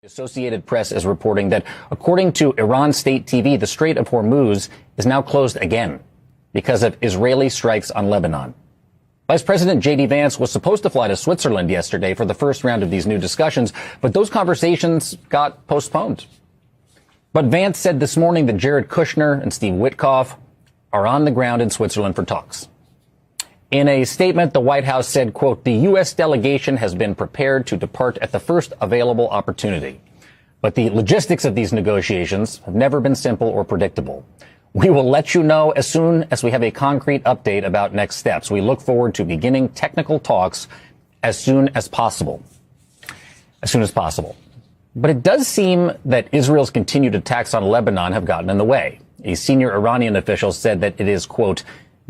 The Associated Press is reporting that, according to Iran State TV, the Strait of Hormuz is now closed again because of Israeli strikes on Lebanon. Vice President J.D. Vance was supposed to fly to Switzerland yesterday for the first round of these new discussions, but those conversations got postponed. But Vance said this morning that Jared Kushner and Steve Witkoff are on the ground in Switzerland for talks. In a statement, the White House said, quote, the U.S. delegation has been prepared to depart at the first available opportunity. But the logistics of these negotiations have never been simple or predictable. We will let you know as soon as we have a concrete update about next steps. We look forward to beginning technical talks as soon as possible. As soon as possible. But it does seem that Israel's continued attacks on Lebanon have gotten in the way. A senior Iranian official said that it is, quote,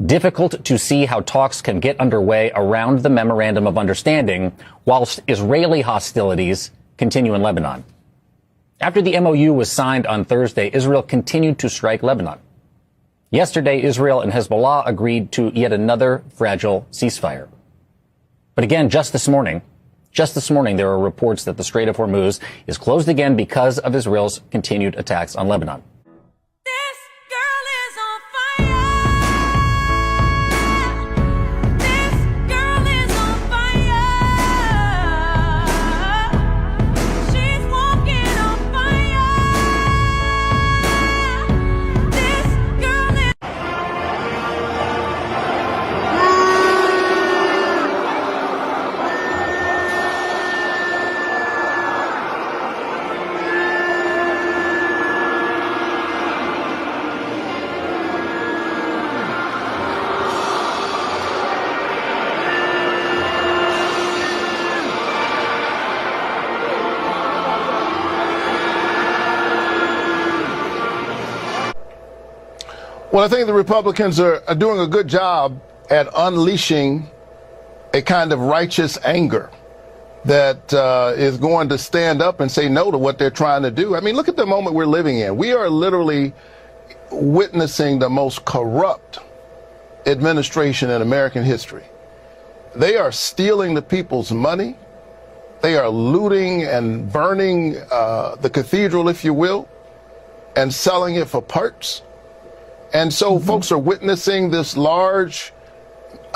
difficult to see how talks can get underway around the memorandum of understanding whilst Israeli hostilities continue in Lebanon. After the MOU was signed on Thursday, Israel continued to strike Lebanon. Yesterday, Israel and Hezbollah agreed to yet another fragile ceasefire. But again, just this morning, there are reports that the Strait of Hormuz is closed again because of Israel's continued attacks on Lebanon. Well, I think the Republicans are doing a good job at unleashing a kind of righteous anger that is going to stand up and say no to what they're trying to do. I mean, look at the moment we're living in. We are literally witnessing the most corrupt administration in American history. They are stealing the people's money. They are looting and burning the cathedral, if you will, and selling it for parts. And so folks are witnessing this large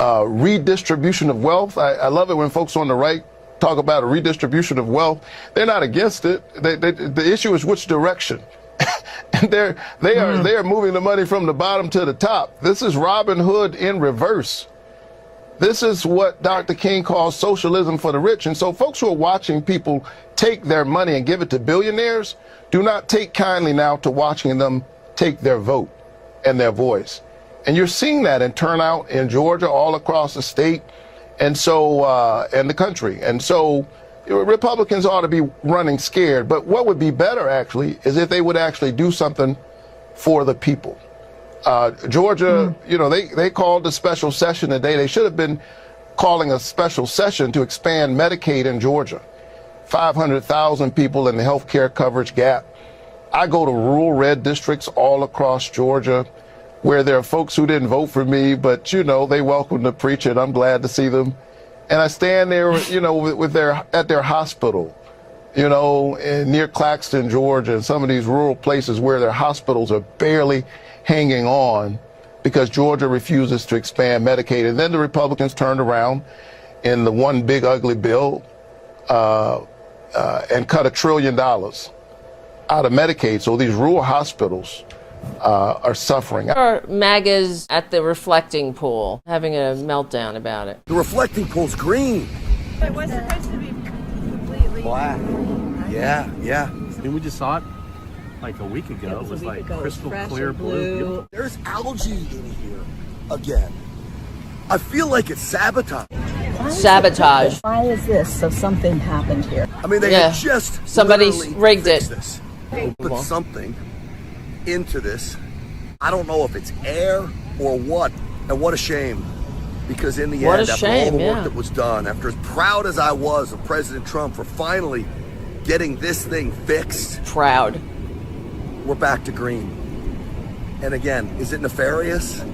redistribution of wealth. I love it when folks on the right talk about a redistribution of wealth. They're not against it. The issue is which direction. And they are moving the money from the bottom to the top. This is Robin Hood in reverse. This is what Dr. King calls socialism for the rich. And so folks who are watching people take their money and give it to billionaires do not take kindly now to watching them take their vote and their voice. And you're seeing that in turnout in Georgia, all across the state, and so and the country. And so Republicans ought to be running scared. But what would be better, actually, is if they would actually do something for the people. Georgia, they called a special session today. They should have been calling a special session to expand Medicaid in Georgia. 500,000 people in the health care coverage gap. I go to rural red districts all across Georgia where there are folks who didn't vote for me, but, they welcome to preach it. I'm glad to see them. And I stand there, at their hospital, near Claxton, Georgia, and some of these rural places where their hospitals are barely hanging on because Georgia refuses to expand Medicaid. And then the Republicans turned around in the one big ugly bill and cut $1 trillion out of Medicaid. So these rural hospitals are suffering. Our MAGAs at the reflecting pool having a meltdown about it. The reflecting pool's green. It was supposed to be completely black. Yeah. I mean, we just saw it like a week ago. It was like crystal clear blue. There's algae in here again. I feel like it's sabotage. Sabotage. Why is this? So something happened here. I mean, they had just somebody rigged it. This. Put something into this. I don't know if it's air or what. And what a shame. Because in the end, after all the work that was done, after as proud as I was of President Trump for finally getting this thing fixed. Proud. We're back to green. And again, is it nefarious?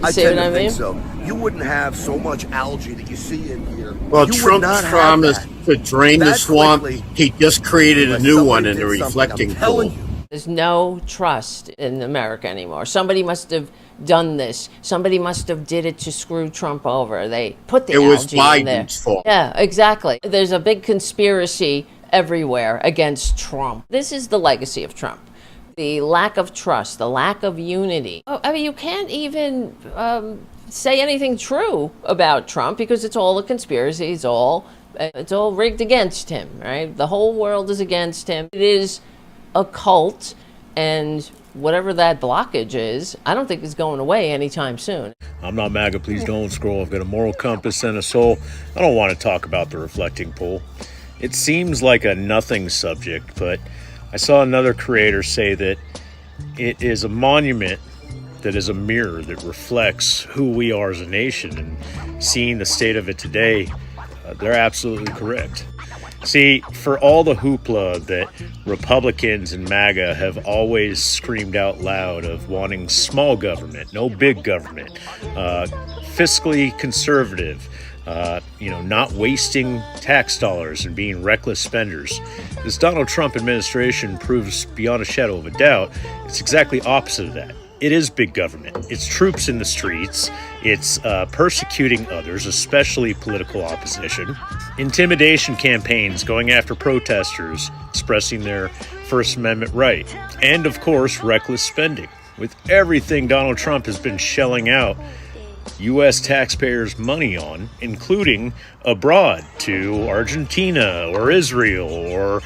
I See tend what to I think mean? so. You wouldn't have so much algae that you see in here. Well, You would Trump not have promised that. to drain the That swamp. quickly, He just created a unless new one somebody in the did something. reflecting I'm telling pool. you. There's no trust in America anymore. Somebody must have done this. Somebody must have did it to screw Trump over. They put the It was algae in there. Biden's fault. Yeah, exactly. There's a big conspiracy everywhere against Trump. This is the legacy of Trump. The lack of trust, the lack of unity. Oh, I mean, you can't even say anything true about Trump because it's all a conspiracy. It's all rigged against him, right? The whole world is against him. It is a cult, and whatever that blockage is, I don't think is going away anytime soon. I'm not MAGA, please don't scroll. I've got a moral compass and a soul. I don't want to talk about the reflecting pool. It seems like a nothing subject, but I saw another creator say that it is a monument that is a mirror that reflects who we are as a nation, and seeing the state of it today, they're absolutely correct. See, for all the hoopla that Republicans and MAGA have always screamed out loud of wanting small government, no big government, fiscally conservative, not wasting tax dollars and being reckless spenders. This Donald Trump administration proves beyond a shadow of a doubt it's exactly opposite of that. It is big government. It's troops in the streets. It's persecuting others, especially political opposition. Intimidation campaigns going after protesters expressing their First Amendment right. And, of course, reckless spending. With everything Donald Trump has been shelling out U.S. taxpayers' money on, including abroad to Argentina or Israel or,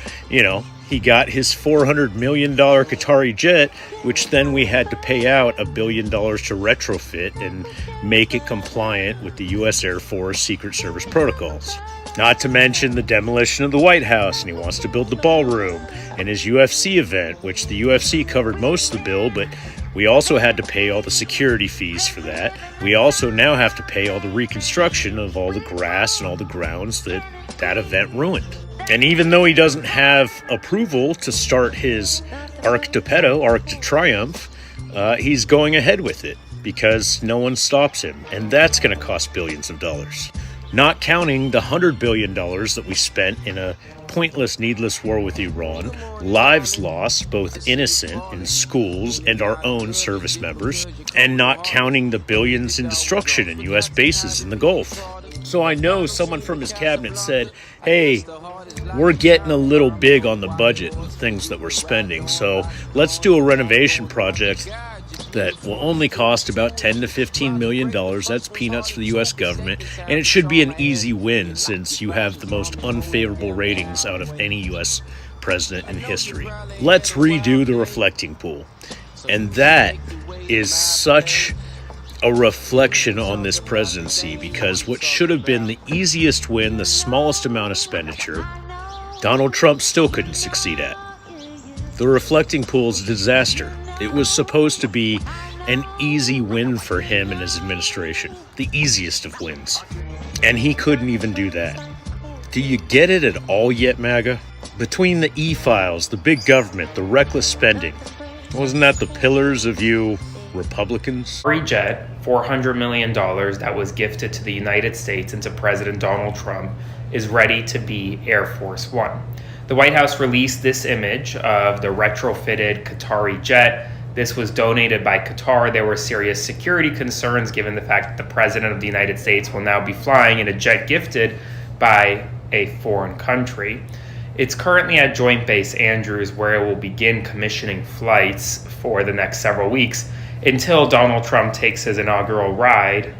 he got his $400 million Qatari jet, which then we had to pay out $1 billion to retrofit and make it compliant with the U.S. Air Force Secret Service protocols. Not to mention the demolition of the White House, and he wants to build the ballroom, and his UFC event, which the UFC covered most of the bill, but we also had to pay all the security fees for that. We also now have to pay all the reconstruction of all the grass and all the grounds that event ruined. And even though he doesn't have approval to start his Arc de Triomphe, he's going ahead with it because no one stops him. And that's going to cost billions of dollars. Not counting the $100 billion that we spent in a pointless, needless war with Iran, lives lost, both innocent in schools and our own service members, and not counting the billions in destruction in U.S. bases in the Gulf. So I know someone from his cabinet said, hey, we're getting a little big on the budget and things that we're spending, so let's do a renovation project that will only cost about $10 to $15 million. That's peanuts for the U.S. government, and it should be an easy win since you have the most unfavorable ratings out of any U.S. president in history. Let's redo the reflecting pool. And that is such a reflection on this presidency, because what should have been the easiest win, the smallest amount of expenditure, Donald Trump still couldn't succeed at. The reflecting pool is a disaster. It was supposed to be an easy win for him and his administration, the easiest of wins. And he couldn't even do that. Do you get it at all yet, MAGA? Between the e-files, the big government, the reckless spending, wasn't that the pillars of you Republicans? Free jet, $400 million that was gifted to the United States and to President Donald Trump, is ready to be Air Force One. The White House released this image of the retrofitted Qatari jet. This was donated by Qatar. There were serious security concerns given the fact that the President of the United States will now be flying in a jet gifted by a foreign country. It's currently at Joint Base Andrews, where it will begin commissioning flights for the next several weeks until Donald Trump takes his inaugural ride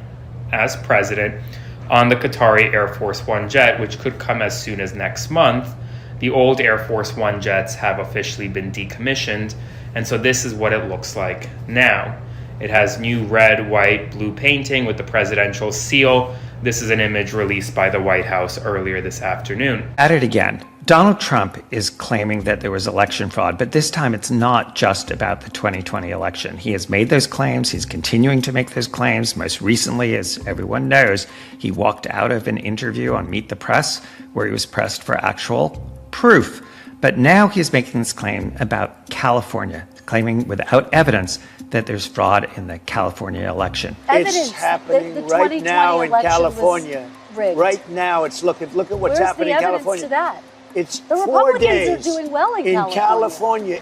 as president on the Qatari Air Force One jet, which could come as soon as next month. The old Air Force One jets have officially been decommissioned, and so this is what it looks like now. It has new red, white, blue painting with the presidential seal. This is an image released by the White House earlier this afternoon. At it again. Donald Trump is claiming that there was election fraud, but this time it's not just about the 2020 election. He has made those claims. He's continuing to make those claims. Most recently, as everyone knows, he walked out of an interview on Meet the Press where he was pressed for actual proof. But now he's making this claim about California, claiming without evidence that there's fraud in the California election. It's happening right now in California. Right now, look at what's happening in California. To that? It's The 4 Republicans days. are doing well in California.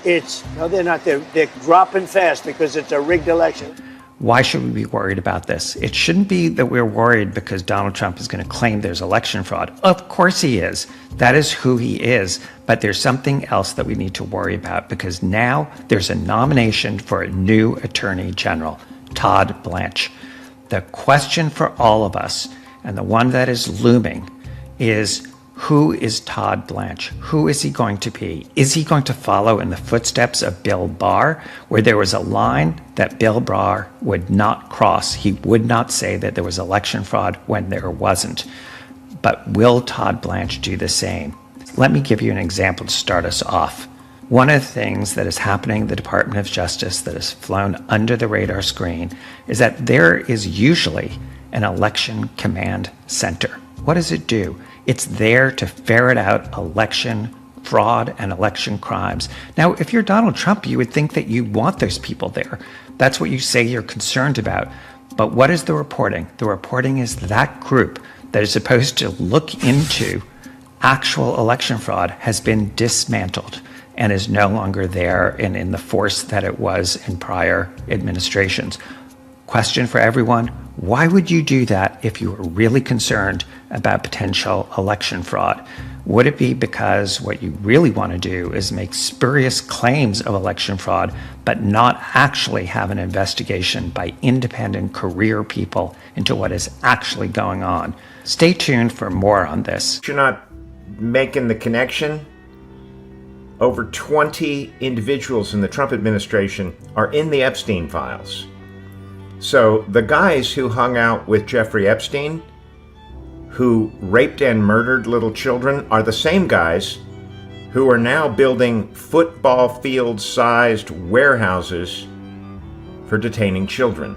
No, they're not. They're dropping fast because it's a rigged election. Why should we be worried about this? It shouldn't be that we're worried because Donald Trump is going to claim there's election fraud. Of course he is. That is who he is. But there's something else that we need to worry about because now there's a nomination for a new Attorney General, Todd Blanche. The question for all of us, and the one that is looming, is who is Todd Blanche? Who is he going to be? Is he going to follow in the footsteps of Bill Barr, where there was a line that Bill Barr would not cross? He would not say that there was election fraud when there wasn't. But will Todd Blanche do the same? Let me give you an example to start us off. One of the things that is happening in the Department of Justice that has flown under the radar screen is that there is usually an election command center. What does it do? It's there to ferret out election fraud and election crimes. Now, if you're Donald Trump, you would think that you want those people there. That's what you say you're concerned about. But what is the reporting? The reporting is that group that is supposed to look into actual election fraud has been dismantled and is no longer there and in the force that it was in prior administrations. Question for everyone, why would you do that if you were really concerned about potential election fraud? Would it be because what you really want to do is make spurious claims of election fraud, but not actually have an investigation by independent career people into what is actually going on? Stay tuned for more on this. You're not making the connection. Over 20 individuals in the Trump administration are in the Epstein files. So the guys who hung out with Jeffrey Epstein, who raped and murdered little children, are the same guys who are now building football field-sized warehouses for detaining children.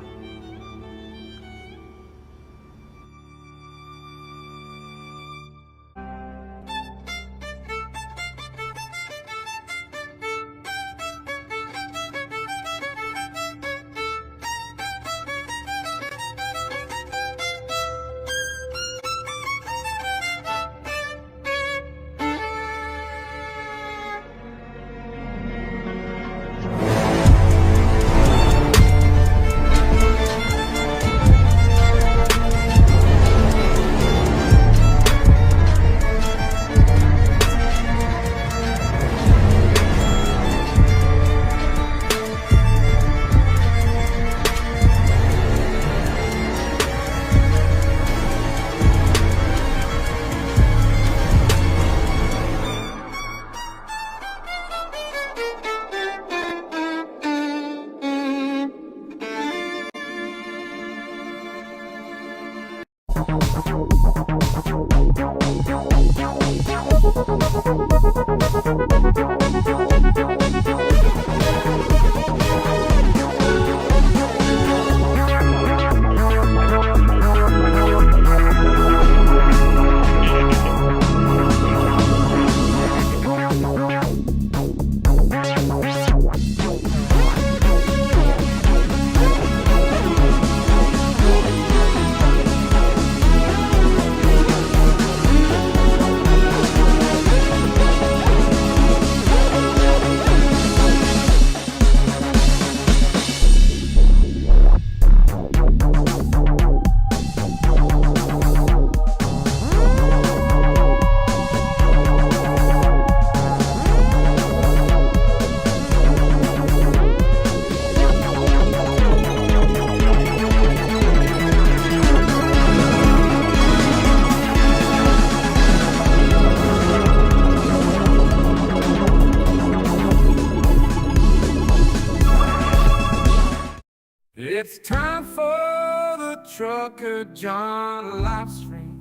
It's time for the Trucker John live stream.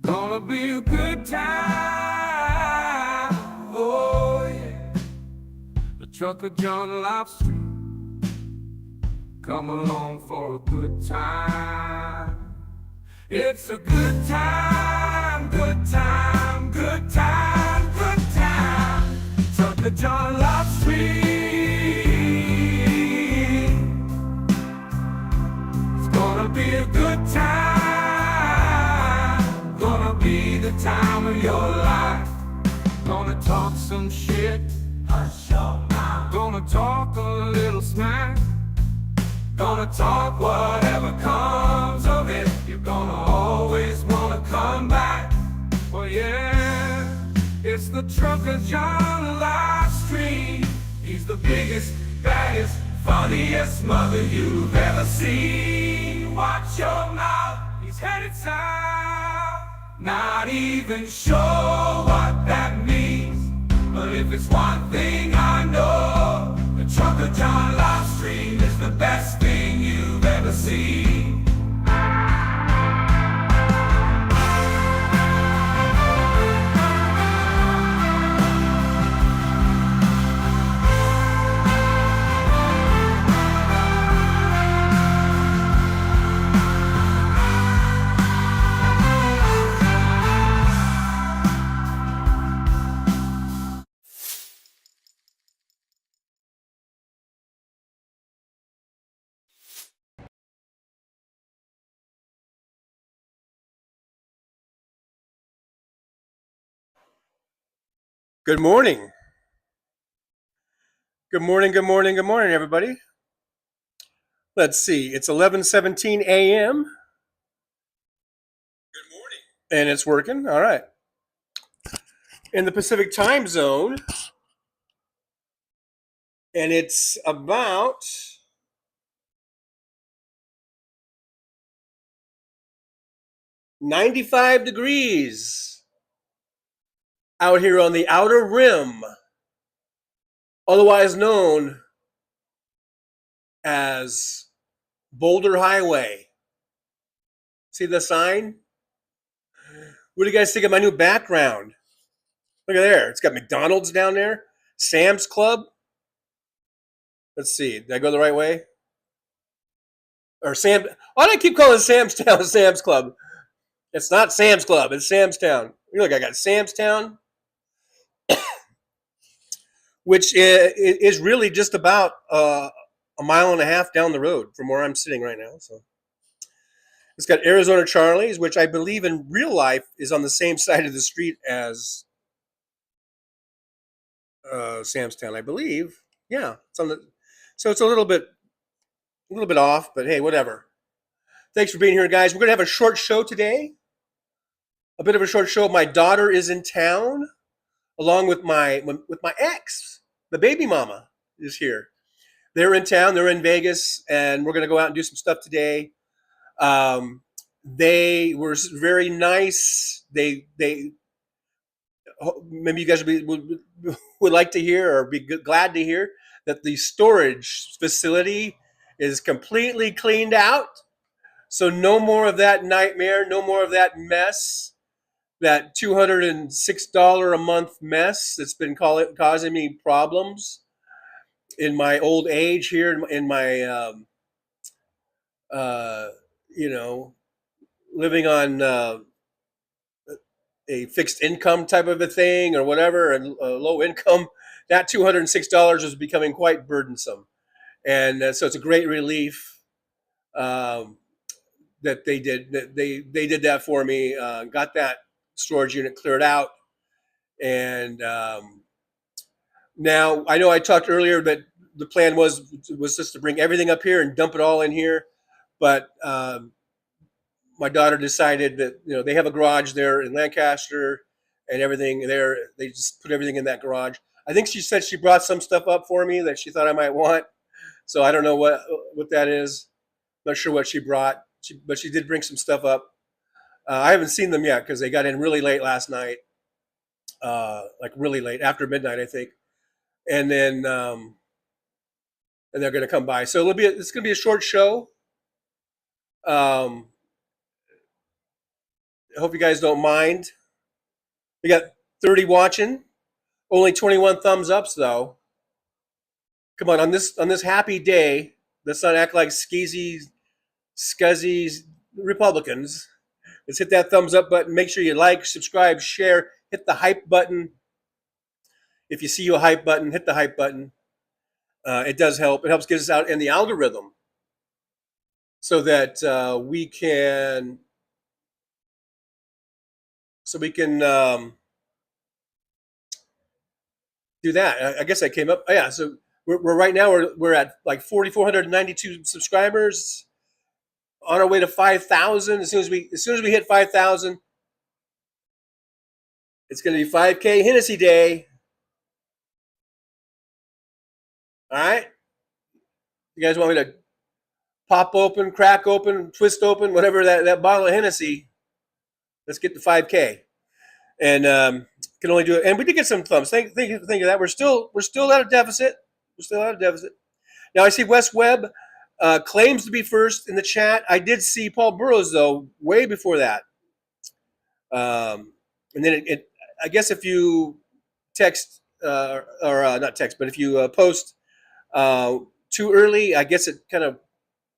Gonna be a good time. Oh yeah. The Trucker John live stream. Come along for a good time. It's a good time, good time, good time, good time. Trucker John live stream. a good time. Gonna be the time of your life. Gonna talk some shit. Hush your mouth. Gonna talk a little smack. Gonna talk whatever comes of it. You're gonna always wanna come back. Well, yeah, it's the Trucker John live stream. He's the biggest, baddest, funniest mother you've ever seen. Watch your mouth, he's headed south. Not even sure what that means, but if it's one thing I know, the Trucker John live stream is the best thing you've ever seen. Good morning. Good morning, good morning, good morning, everybody. Let's see, it's 11:17 a.m. Good morning. And it's working, all right. In the Pacific time zone, and it's about 95 degrees out here on the outer rim, otherwise known as Boulder Highway. See the sign? What do you guys think of my new background? Look at there. It's got McDonald's down there, Sam's Club. Let's see. Did I go the right way? Or Sam? Why do I keep calling Sam's Town Sam's Club? It's not Sam's Club. It's Sam's Town. Look, I got Sam's Town, which is really just about a mile and a half down the road from where I'm sitting right now. So it's got Arizona Charlie's, which I believe in real life is on the same side of the street as Sam's Town, I believe. Yeah, it's on the. So it's a little bit off, but hey, whatever. Thanks for being here, guys. We're gonna have a short show today. A bit of a short show. My daughter is in town, along with my ex. The baby mama is here. They're in town. They're in Vegas, and we're gonna go out and do some stuff today. They were very nice. They maybe you guys would like to hear or be glad to hear that the storage facility is completely cleaned out. So no more of that nightmare, no more of that mess, that $206 a month mess that's been causing me problems in my old age here, in my, living on a fixed income type of a thing or whatever, and low income. That $206 was becoming quite burdensome. And so it's a great relief that they did that for me. Got that storage unit cleared out. And now I know I talked earlier that the plan was just to bring everything up here and dump it all in here. But my daughter decided that, they have a garage there in Lancaster and everything there. They just put everything in that garage. I think she said she brought some stuff up for me that she thought I might want. So I don't know what that is. Not sure what she brought, but she did bring some stuff up. I haven't seen them yet because they got in really late last night, like really late, after midnight, I think. And then and they're going to come by. So it's going to be a short show. I hope you guys don't mind. We got 30 watching, only 21 thumbs ups though. Come on this happy day, let's not act like skeezy, scuzzy Republicans. Let's hit that thumbs up button. Make sure you like, subscribe, share, hit the hype button. If you see a hype button, hit the hype button. It does help. It helps get us out in the algorithm. so that we can do that. I guess I came up. Oh, yeah. So we're right now we're at like 4,492 subscribers, on our way to 5,000. As soon as we hit 5,000, it's going to be 5K Hennessy Day. All right. You guys want me to pop open, crack open, twist open, whatever that bottle of Hennessy? Let's get to 5K, and can only do it. And we did get some thumbs. Think of that. We're still at a deficit. We're still at a deficit. Now I see Wes Webb claims to be first in the chat. I did see Paul Burrows though way before that. And then I guess if you text or not text, but if you post too early, I guess it kind of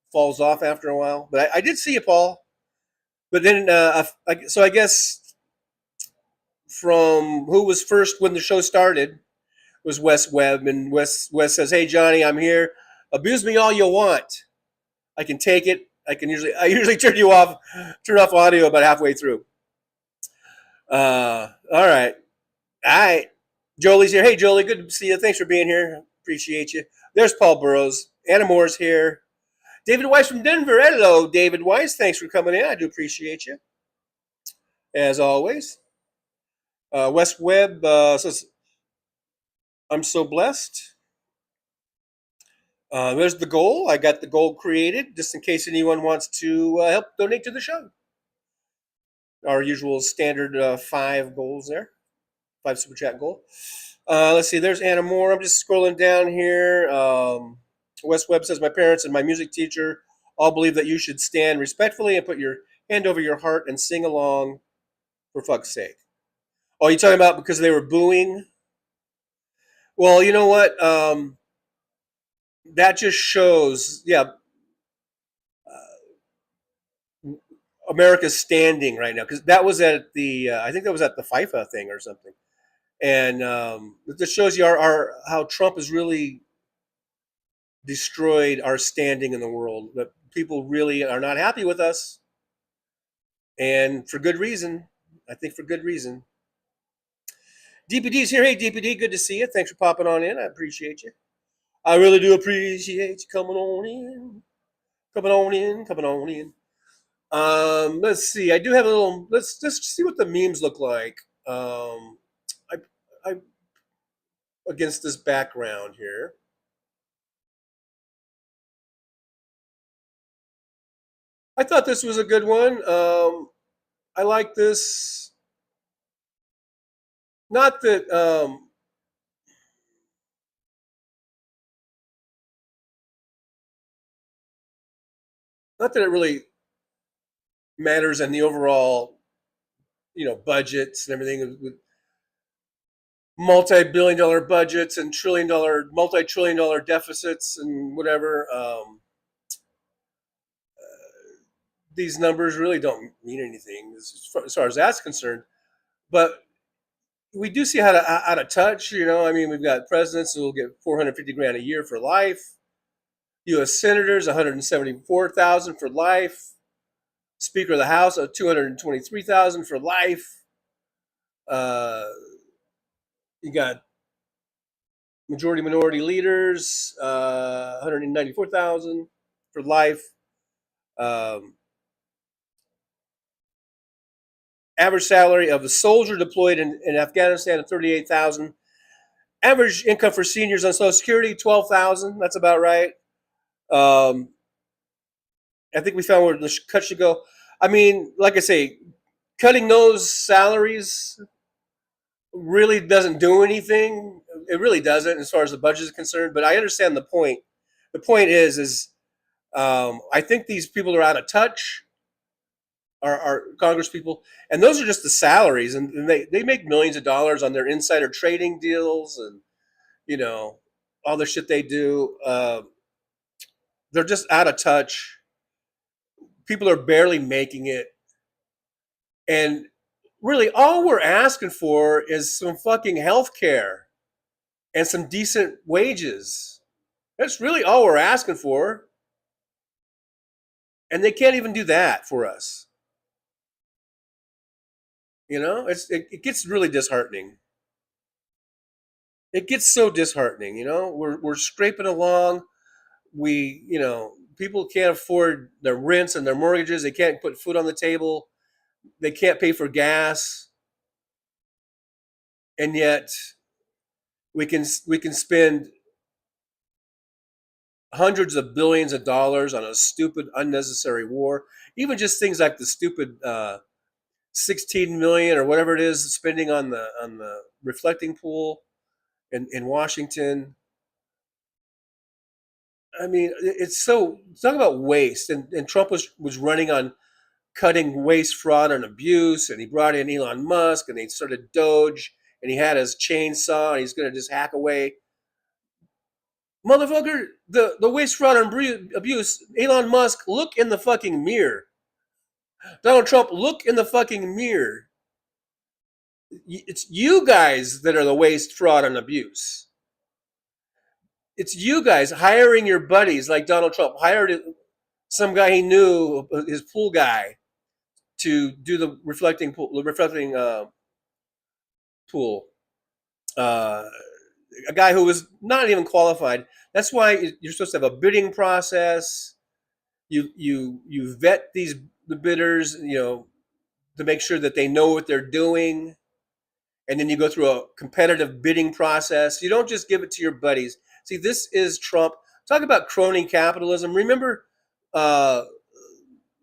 falls off after a while. But I did see it, Paul. But then so I guess from who was first when the show started was Wes Webb, and Wes says, "Hey Johnny, I'm here. Abuse me all you want. I can take it. I usually turn off audio about halfway through." All right. Jolie's here. Hey Jolie, good to see you. Thanks for being here. Appreciate you. There's Paul Burrows. Anna Moore's here. David Weiss from Denver. Hello, David Weiss. Thanks for coming in. I do appreciate you, as always. Wes Webb says, "I'm so blessed." There's the goal. I got the goal created, just in case anyone wants to help donate to the show. Our usual standard 5 goals there. 5 super chat goal. Let's see. There's Anna Moore. I'm just scrolling down here. Wes Webb says, "My parents and my music teacher all believe that you should stand respectfully and put your hand over your heart and sing along, for fuck's sake." Oh, you talking about because they were booing? Well, you know what? That just shows, America's standing right now, because that was at the I think that was at the FIFA thing or something, and it just shows you how Trump has really destroyed our standing in the world. That people really are not happy with us, and for good reason. I think for good reason. DPD's here. Hey DPD, good to see you. Thanks for popping on in. I appreciate you. I really do appreciate you coming on in. Let's see. I do have a little. Let's just see what the memes look like. I against this background here. I thought this was a good one. I like this. Not that. Not that it really matters in the overall, budgets and everything, with multi-billion-dollar budgets and multi-trillion-dollar deficits and whatever. These numbers really don't mean anything as far as that's concerned. But we do see how to touch. I mean, we've got presidents who will get $450,000 a year for life. U.S. senators, $174,000 for life. Speaker of the House, $223,000 for life. You got minority leaders, $194,000 for life. Average salary of a soldier deployed in Afghanistan of $38,000. Average income for seniors on Social Security, $12,000. That's about right. I think we found where the cut should go. I mean, like I say, cutting those salaries really doesn't do anything. It really doesn't as far as the budget is concerned. But I understand the point. The point is I think these people are out of touch. Our Congress people, and those are just the salaries, and they make millions of dollars on their insider trading deals and all the shit they do. They're just out of touch. People are barely making it, and really all we're asking for is some fucking health care and some decent wages. That's really all we're asking for. And they can't even do that for us. You know, it gets really disheartening. It gets so disheartening. You know, we're scraping along. People can't afford their rents and their mortgages. They can't put food on the table. They can't pay for gas. And yet we can spend hundreds of billions of dollars on a stupid, unnecessary war. Even just things like the stupid 16 million or whatever it is spending on the reflecting pool in Washington. I mean, it's talk about waste. And Trump was running on cutting waste, fraud, and abuse, and he brought in Elon Musk, and they started Doge, and he had his chainsaw, and he's going to just hack away. Motherfucker, the waste, fraud, and abuse, Elon Musk, look in the fucking mirror. Donald Trump, look in the fucking mirror. It's you guys that are the waste, fraud, and abuse. It's you guys hiring your buddies like Donald Trump hired some guy he knew, his pool guy, to do the reflecting pool. A guy who was not even qualified. That's why you're supposed to have a bidding process. You vet the bidders, to make sure that they know what they're doing, and then you go through a competitive bidding process. You don't just give it to your buddies. See, this is Trump. Talk about crony capitalism. Remember,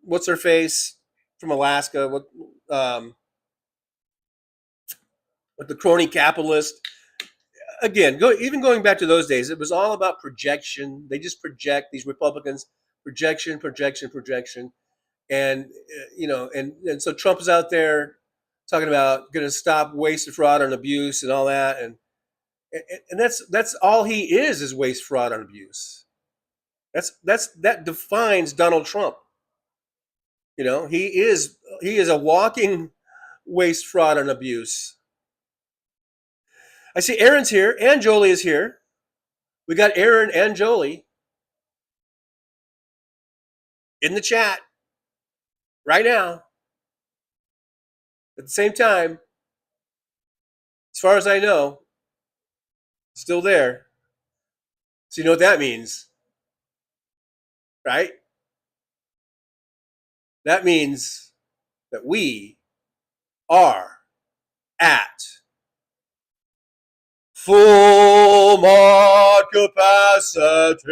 what's her face from Alaska? What the crony capitalist? Again, going back to those days, it was all about projection. They just project, these Republicans, projection, and and so Trump is out there talking about going to stop waste, fraud, and abuse, and all that, and that's all he is waste, fraud, and abuse. That defines Donald Trump. He is a walking waste, fraud, and abuse. I see Aaron's here. Ann Jolie is here. We got Aaron and Jolie in the chat right now. At the same time, as far as I know, still there. So you know what that means, right? That means that we are at full mod capacity.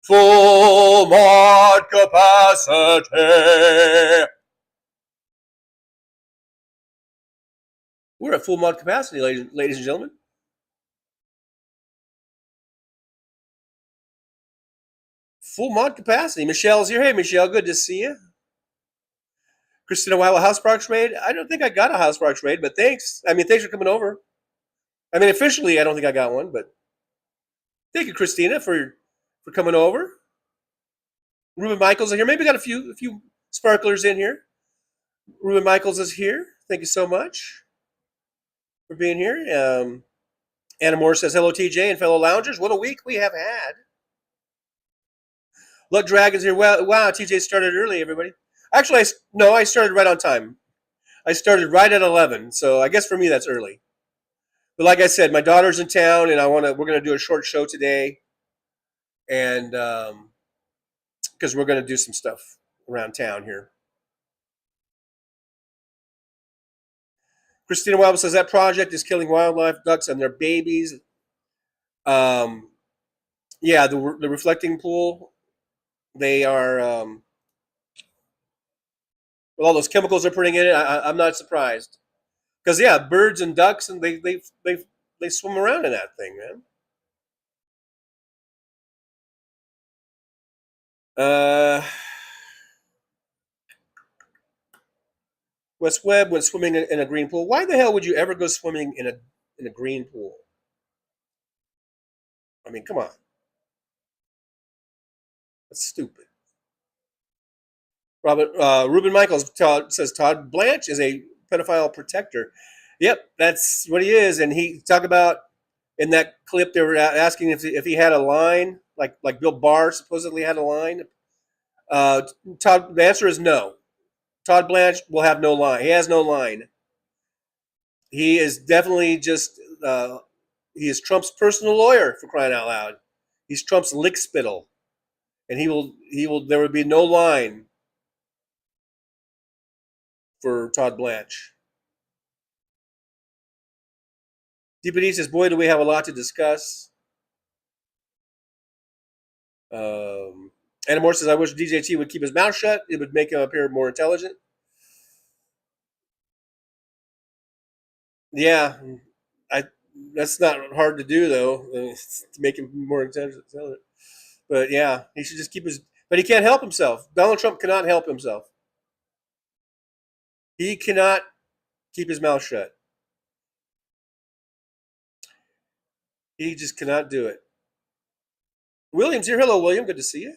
Full mod capacity. We're at full mod capacity, ladies and gentlemen. Full mod capacity. Michelle's here. Hey, Michelle, good to see you. Christina, wow, a house parks raid? I don't think I got a house parks raid, but thanks. Thanks for coming over. Officially, I don't think I got one, but thank you, Christina, for coming over. Ruben Michaels is here. Maybe got a few sparklers in here. Ruben Michaels is here. Thank you so much for being here. Anna Moore says, hello, TJ and fellow loungers. What a week we have had. Luck Dragon's here. Wow, TJ started early, everybody. Actually, I started right on time. I started right at 11, so I guess for me that's early. But like I said, my daughter's in town, and we're going to do a short show today, and because we're going to do some stuff around town here. Christina Wild says that project is killing wildlife, ducks, and their babies. Yeah, the reflecting pool. They are. With all those chemicals they're putting in it, I'm not surprised. Because yeah, birds and ducks, and they swim around in that thing, man. Wes Webb went swimming in a green pool. Why the hell would you ever go swimming in a green pool? Come on. That's stupid. Ruben Michaels says Todd Blanche is a pedophile protector. Yep, that's what he is. And he talk about In that clip, they were asking if he had a line, like Bill Barr supposedly had a line. The answer is no. Todd Blanche will have no line. He has no line. He is definitely just he is Trump's personal lawyer, for crying out loud. He's Trump's lickspittle, and he will. There would be no line for Todd Blanche. DPD says, "Boy, do we have a lot to discuss." Anna Moore says, "I wish DJT would keep his mouth shut. It would make him appear more intelligent." Yeah, that's not hard to do though, to make him more intelligent. But yeah, he should just keep his. But he can't help himself. Donald Trump cannot help himself. He cannot keep his mouth shut. He just cannot do it. William's here. Hello, William. Good to see you.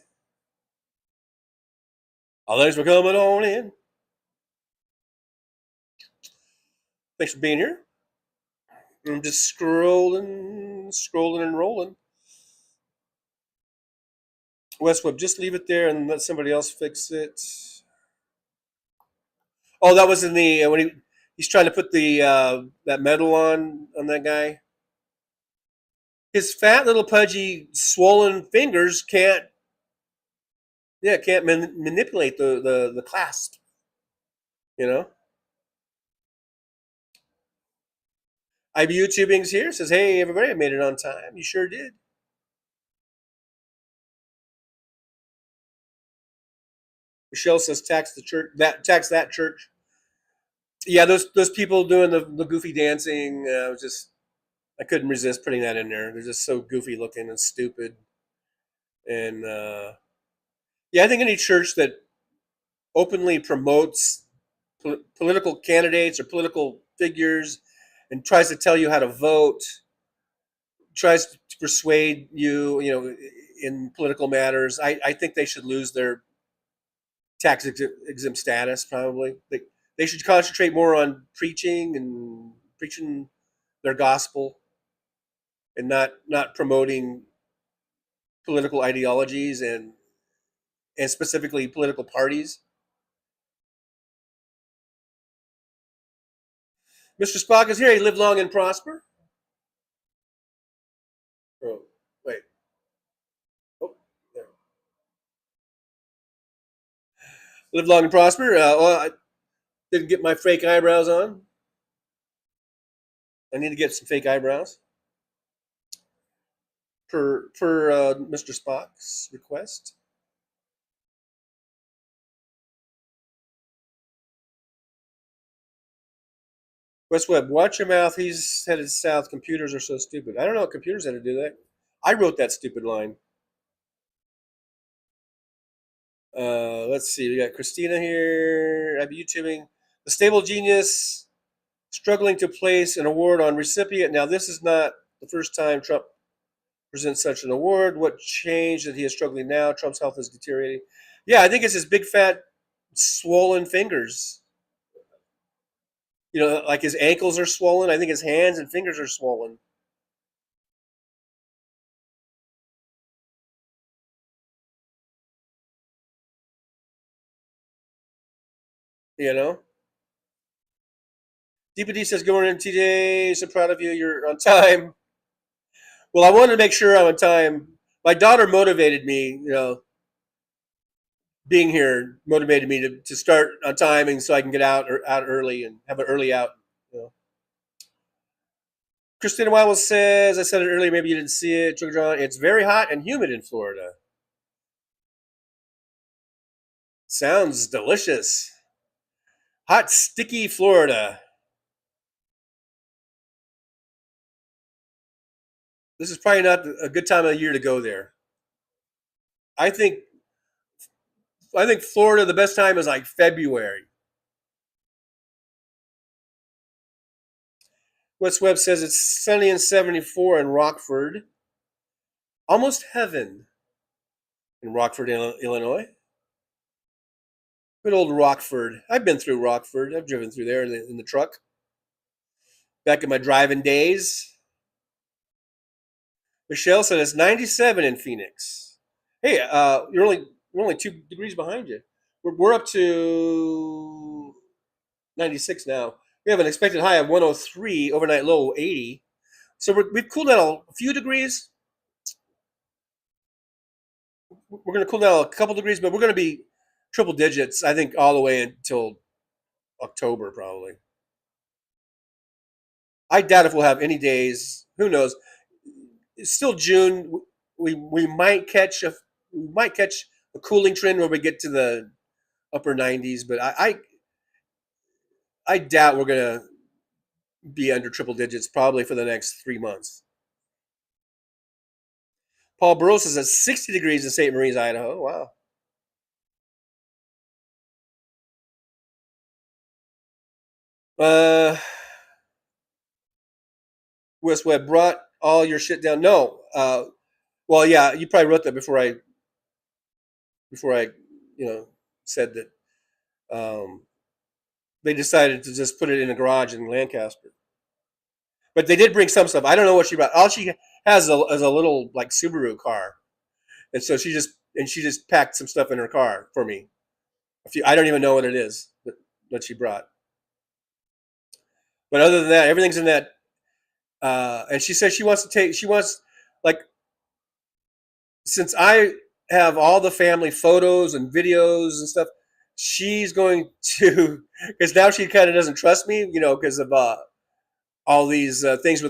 Oh, thanks for coming on in. Thanks for being here. I'm just scrolling and rolling. Westwood, just leave it there and let somebody else fix it. Oh, that was in the when he's trying to put the that medal on that guy. His fat little pudgy swollen fingers can't manipulate the clasp. You know. IBU Tubing's here, says, "Hey everybody, I made it on time." You sure did. Michelle says, "Tax the church. Tax that church." Yeah, those people doing the goofy dancing. I couldn't resist putting that in there. They're just so goofy looking and stupid. And yeah, I think any church that openly promotes political candidates or political figures and tries to tell you how to vote, tries to persuade you, in political matters, I think they should lose their tax exempt status. Probably they should concentrate more on preaching their gospel and not promoting political ideologies and specifically political parties. Mr. Spock is here. He lived long and prosper. Oh, wait. Oh, there. Live long and prosper. I didn't get my fake eyebrows on. I need to get some fake eyebrows. Per Mr. Spock's request. West Webb, watch your mouth. He's headed south. Computers are so stupid. I don't know what computers had to do that. I wrote that stupid line. Let's see. We got Christina here. I'm YouTubing. The Stable Genius struggling to place an award on recipient. Now, this is not the first time Trump presents such an award. What changed that he is struggling now? Trump's health is deteriorating. Yeah, I think it's his big, fat, swollen fingers. Like his ankles are swollen. I think his hands and fingers are swollen. DPD says, "Good morning, TJ. So proud of you. You're on time." Well, I wanted to make sure I'm on time. My daughter motivated me, being here motivated me to start on timing so I can get out early and have an early out. Christina Wild says, "I said it earlier, maybe you didn't see it. Sugar John, it's very hot and humid in Florida." Sounds delicious. Hot, sticky Florida. This is probably not a good time of year to go there. I think Florida, the best time is like February. West Webb says it's sunny and 74 in Rockford. Almost heaven in Rockford, Illinois. Good old Rockford. I've been through Rockford. I've driven through there in the truck. Back in my driving days. Michelle said it's 97 in Phoenix. Hey, we're only 2 degrees behind you. We're up to 96 now. We have an expected high of 103, overnight low 80. So we've cooled down a few degrees. We're going to cool down a couple degrees, but we're going to be triple digits, I think, all the way until October, probably. I doubt if we'll have any days. Who knows? It's still June. We might catch a cooling trend where we get to the upper 90s, but I doubt we're going to be under triple digits probably for the next 3 months. Paul Burrows is at 60 degrees in St. Maries, Idaho. Wow. Wes Webb brought all your shit down. No. Well, yeah, you probably wrote that before I said that they decided to just put it in a garage in Lancaster. But they did bring some stuff. I don't know what she brought. All she has is a little like Subaru car, and so she just packed some stuff in her car for me. I don't even know what it is that she brought. But other than that, everything's in that. And she says since I have all the family photos and videos and stuff, she's going to, because now she kind of doesn't trust me, because of all these things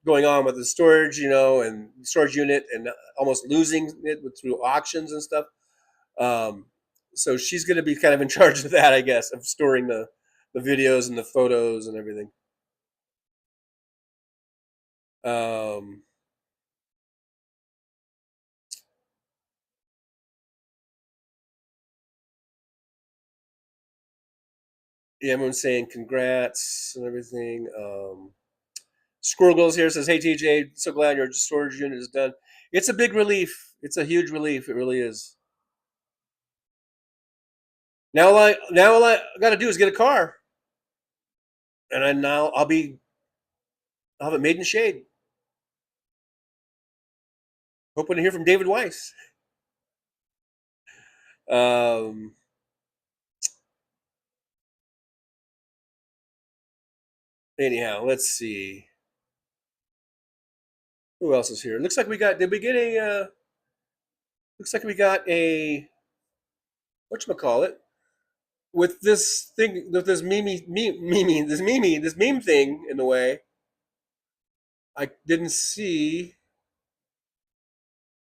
going on with the storage, and storage unit, and almost losing it through auctions and stuff. So she's going to be kind of in charge of that, I guess, of storing the videos and the photos and everything. Yeah, everyone's saying congrats and everything. Squirrel Girls here says, "Hey TJ, so glad your storage unit is done." It's a big relief. It's a huge relief. It really is. Now all I got to do is get a car, and I'll have it made in the shade. Hoping to hear from David Weiss. Anyhow, let's see. Who else is here? Looks like we got a whatchamacallit, with this thing, with this meme thing in the way. I didn't see.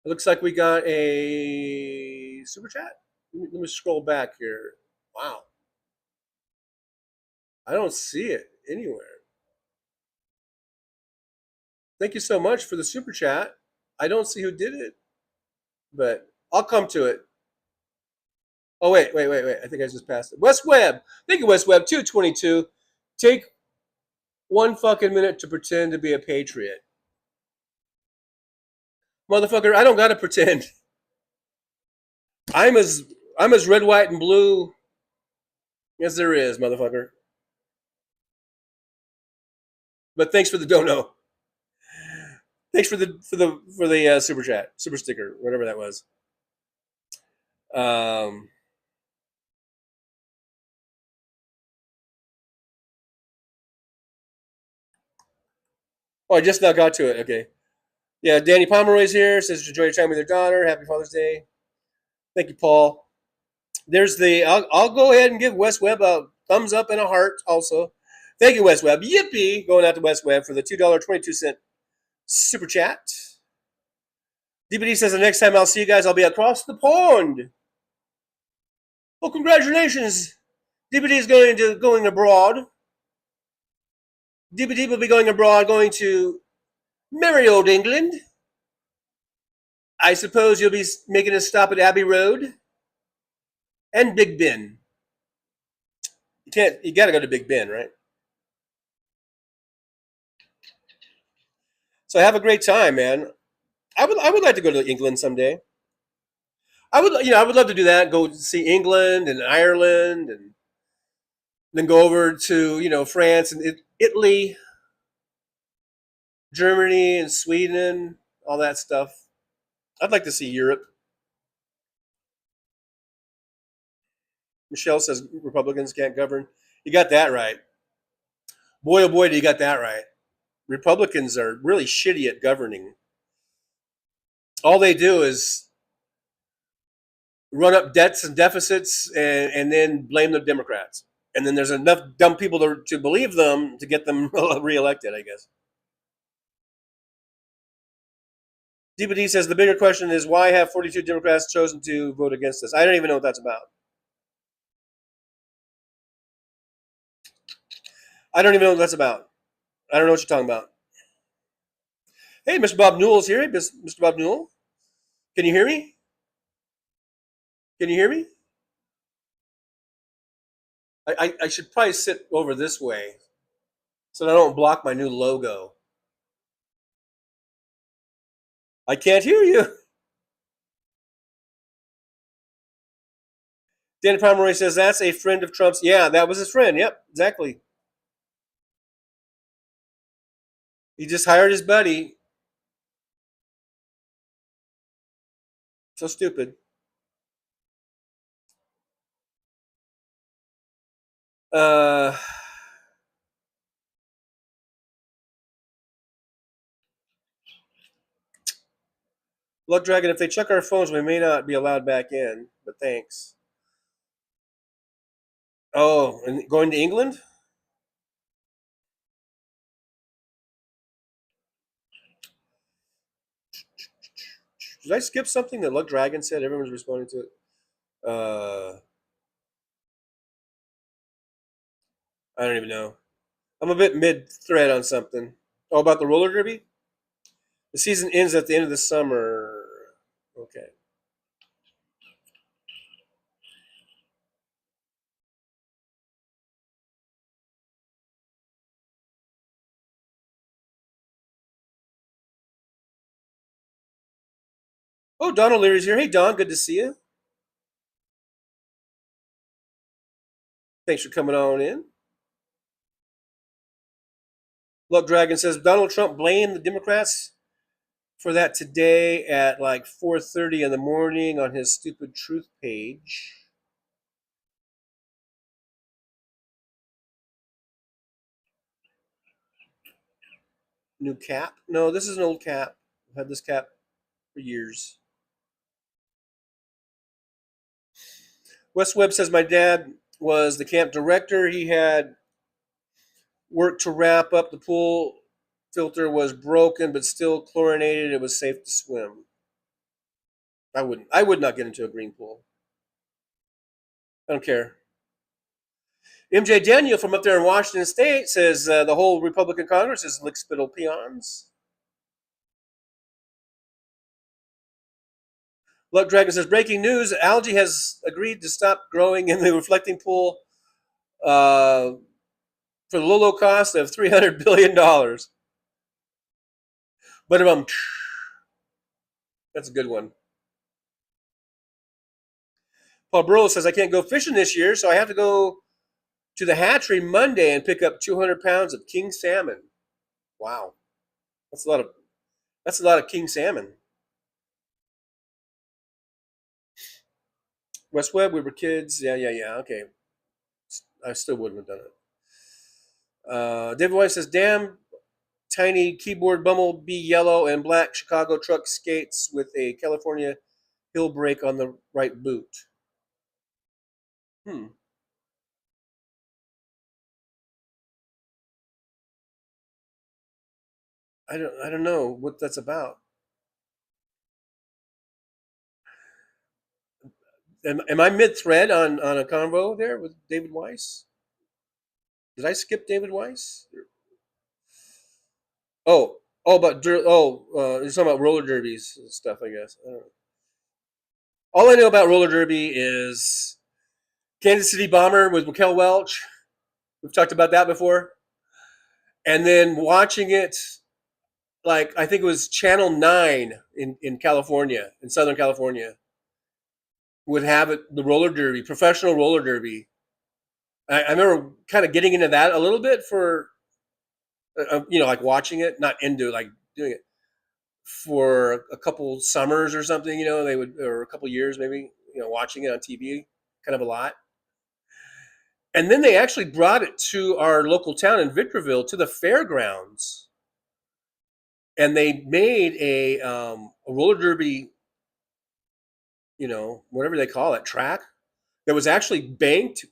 It looks like we got a super chat. Let me scroll back here. Wow. I don't see it anywhere. Thank you so much for the super chat. I don't see who did it, but I'll come to it. Oh, wait. I think I just passed it. Wes Webb. Thank you, Wes Webb. 222. Take 1 fucking minute to pretend to be a patriot. Motherfucker, I don't gotta pretend. I'm as red, white, and blue as there is, motherfucker. But thanks for the dono. Thanks for the super chat, super sticker, whatever that was. Oh, I just now got to it. Okay. Yeah, Danny Pomeroy's here. Says enjoy your time with your daughter. Happy Father's Day. Thank you, Paul. There's I'll go ahead and give Wes Webb a thumbs up and a heart also. Thank you, Wes Webb. Yippee! Going out to Wes Webb for the $2.22 super chat. DBD says the next time I'll see you guys, I'll be across the pond. Well, congratulations. DBD is going abroad. DBD will be going abroad, going to merry old England. I suppose you'll be making a stop at Abbey Road and Big Ben. You gotta go to Big Ben, right? So have a great time, man. I would like to go to England someday. I would love to do that. Go see England and Ireland, and then go over to France and Italy, Germany and Sweden. all that stuff. I'd like to see Europe. Michelle says Republicans can't govern. You got that right. Boy, oh boy, do you got that right. Republicans are really shitty at governing. All they do is run up debts and deficits and then blame the Democrats. And then there's enough dumb people to believe them to get them reelected, I guess. DPD says the bigger question is why have 42 Democrats chosen to vote against this? I don't even know what that's about. I don't even know what that's about. I don't know what you're talking about. Hey, Mr. Bob Newell's here. Hey, Mr. Bob Newell. Can you hear me? Can you hear me? I should probably sit over this way so that I don't block my new logo. I can't hear you. Danny Pomeroy says that's a friend of Trump's. Yeah, that was his friend. Yep, exactly. He just hired his buddy. So stupid. Luck Dragon, if they check our phones, we may not be allowed back in, but thanks. Oh, and going to England? Did I skip something that Luck Dragon said? Everyone's responding to it. I don't even know. I'm a bit mid-thread on something. Oh, about the roller derby? The season ends at the end of the summer. Okay. Oh, Don O'Leary's here. Hey, Don, good to see you. Thanks for coming on in. Luck Dragon says Donald Trump blamed the Democrats for that today at like 4:30 in the morning on his stupid truth page. New cap? No, this is an old cap. I've had this cap for years. Wes Webb says my dad was the camp director. He had worked to wrap up. The pool filter was broken, but still chlorinated. It was safe to swim. I would not get into a green pool. I don't care. MJ Daniel from up there in Washington State says the whole Republican Congress is lickspittle peons. Luck Dragon says, breaking news, algae has agreed to stop growing in the reflecting pool for the low cost of $300 billion. But that's a good one. Paul Burrow says, I can't go fishing this year, so I have to go to the hatchery Monday and pick up 200 pounds of king salmon. Wow. That's a lot of king salmon. West Webb, we were kids. Yeah. Okay. I still wouldn't have done it. David White says, damn tiny keyboard bumblebee yellow and black Chicago truck skates with a California hill brake on the right boot. I don't know what that's about. Am I mid-thread on a convo there with David Weiss? Did I skip David Weiss? You're talking about roller derbies and stuff, I guess. I don't know. All I know about roller derby is Kansas City Bomber with Raquel Welch. We've talked about that before. And then watching it, like I think it was Channel 9 in California, in Southern California, would have it, the roller derby, professional roller derby. I remember kind of getting into that a little bit for, like watching it, not into like doing it, for a couple summers or something, they would, or a couple years maybe, watching it on TV, kind of a lot. And then they actually brought it to our local town in Victorville, to the fairgrounds. And they made a roller derby, whatever they call it, track that was actually banked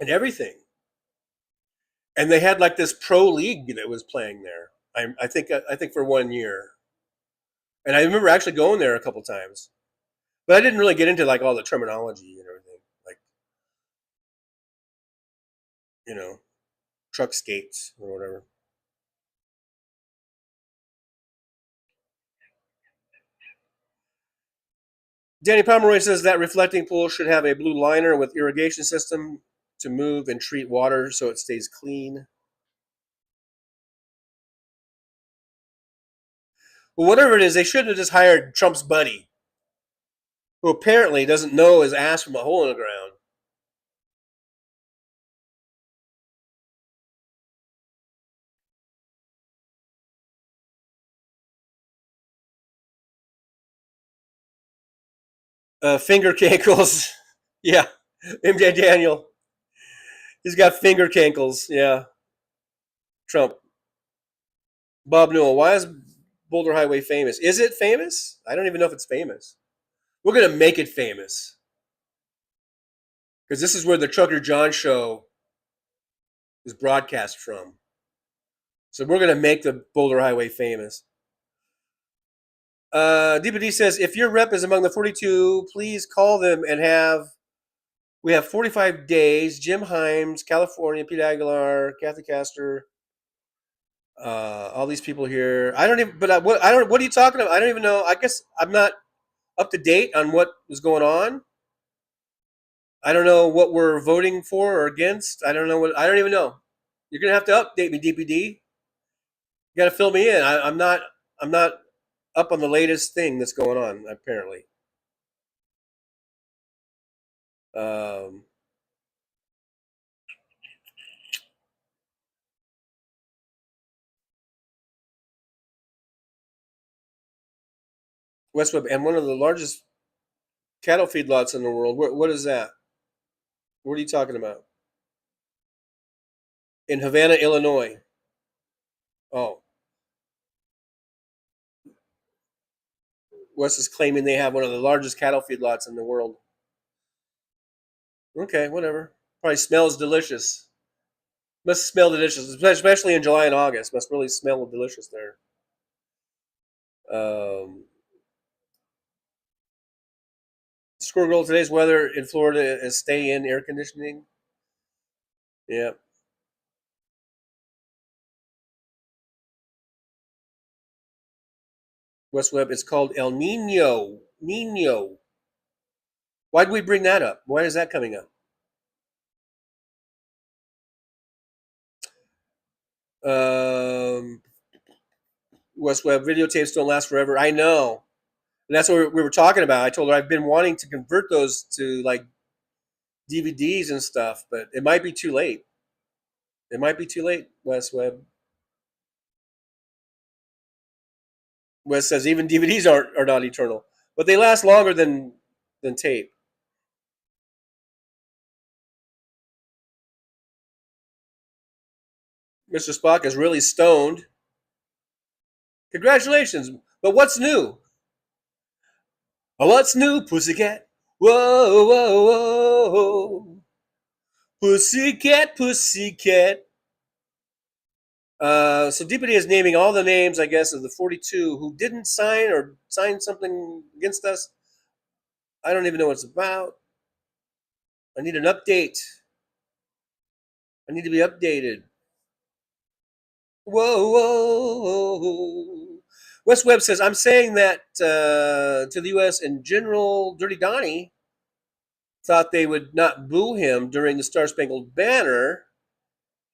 and everything. And they had like this pro league that was playing there. I think for 1 year. And I remember actually going there a couple times. But I didn't really get into like all the terminology and everything. Like, truck skates or whatever. Danny Pomeroy says that reflecting pool should have a blue liner with irrigation system to move and treat water so it stays clean. Well, whatever it is, they shouldn't have just hired Trump's buddy, who apparently doesn't know his ass from a hole in the ground. Finger cankles. Yeah. MJ Daniel. He's got finger cankles. Yeah. Trump. Bob Newell. Why is Boulder Highway famous? Is it famous? I don't even know if it's famous. We're going to make it famous. Because this is where the Trucker John show is broadcast from. So we're going to make the Boulder Highway famous. DPD says, if your rep is among the 42, please call them and we have 45 days. Jim Himes, California, Pete Aguilar, Kathy Castor, all these people here. I don't even, but what are you talking about? I don't even know. I guess I'm not up to date on what was going on. I don't know what we're voting for or against. I don't even know. You're going to have to update me, DPD. You got to fill me in. I'm not up on the latest thing that's going on, apparently. West Webb, and one of the largest cattle feedlots in the world. What is that? What are you talking about? In Havana, Illinois. Oh. West is claiming they have one of the largest cattle feedlots in the world. Okay, whatever. Probably smells delicious. Must smell delicious, especially in July and August. Must really smell delicious there. Squirrel Girl, today's weather in Florida is stay in air conditioning. Yeah. West Webb, it's called El Nino. Nino. Why did we bring that up? Why is that coming up? West Webb, videotapes don't last forever. I know. And that's what we were talking about. I told her I've been wanting to convert those to like DVDs and stuff, but it might be too late. It might be too late, West Webb. West says even DVDs are not eternal, but they last longer than tape. Mr. Spock is really stoned. Congratulations. But what's new? What's new, pussycat? Whoa, whoa, whoa. Pussycat, pussycat. So DPD is naming all the names, I guess, of the 42 who didn't sign or signed something against us. I don't even know what it's about. I need an update. I need to be updated. Whoa, whoa, whoa. West Webb says, I'm saying that to the U.S. and General Dirty Donnie thought they would not boo him during the Star-Spangled Banner.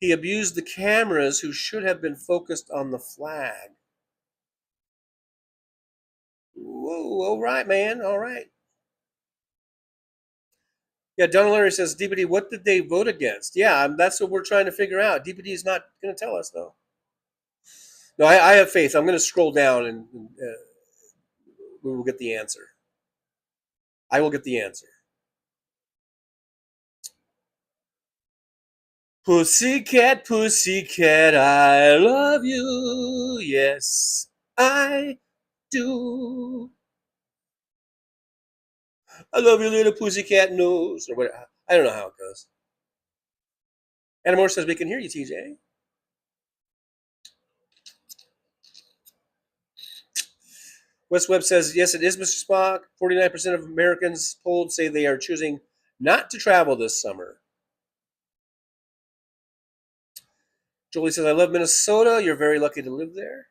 He abused the cameras who should have been focused on the flag. Whoa, all right, man, all right. Yeah, Donald Larry says, DPD, what did they vote against? Yeah, that's what we're trying to figure out. DPD is not going to tell us, though. No, I have faith. I'm going to scroll down and will get the answer. I will get the answer. Pussycat, pussycat, I love you. Yes, I do. I love your little pussycat nose. Or what? I don't know how it goes. Anna Moore says we can hear you, TJ. West Webb says, yes, it is Mr. Spock. 49% of Americans polled say they are choosing not to travel this summer. Julie says, I love Minnesota. You're very lucky to live there.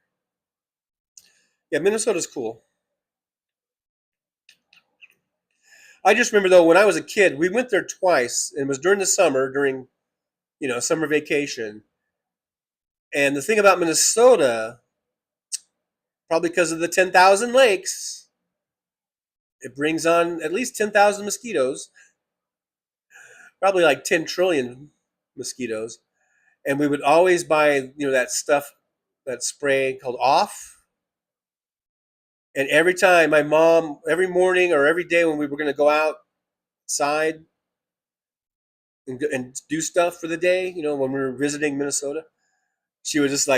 Yeah, Minnesota's cool. I just remember, though, when I was a kid, we went there twice. And it was during the summer, during, summer vacation. And the thing about Minnesota, probably because of the 10,000 lakes, it brings on at least 10,000 mosquitoes. Probably like 10 trillion mosquitoes. And we would always buy, that stuff, that spray called Off. And every time my mom, every morning or every day when we were going to go outside and do stuff for the day, when we were visiting Minnesota, she would just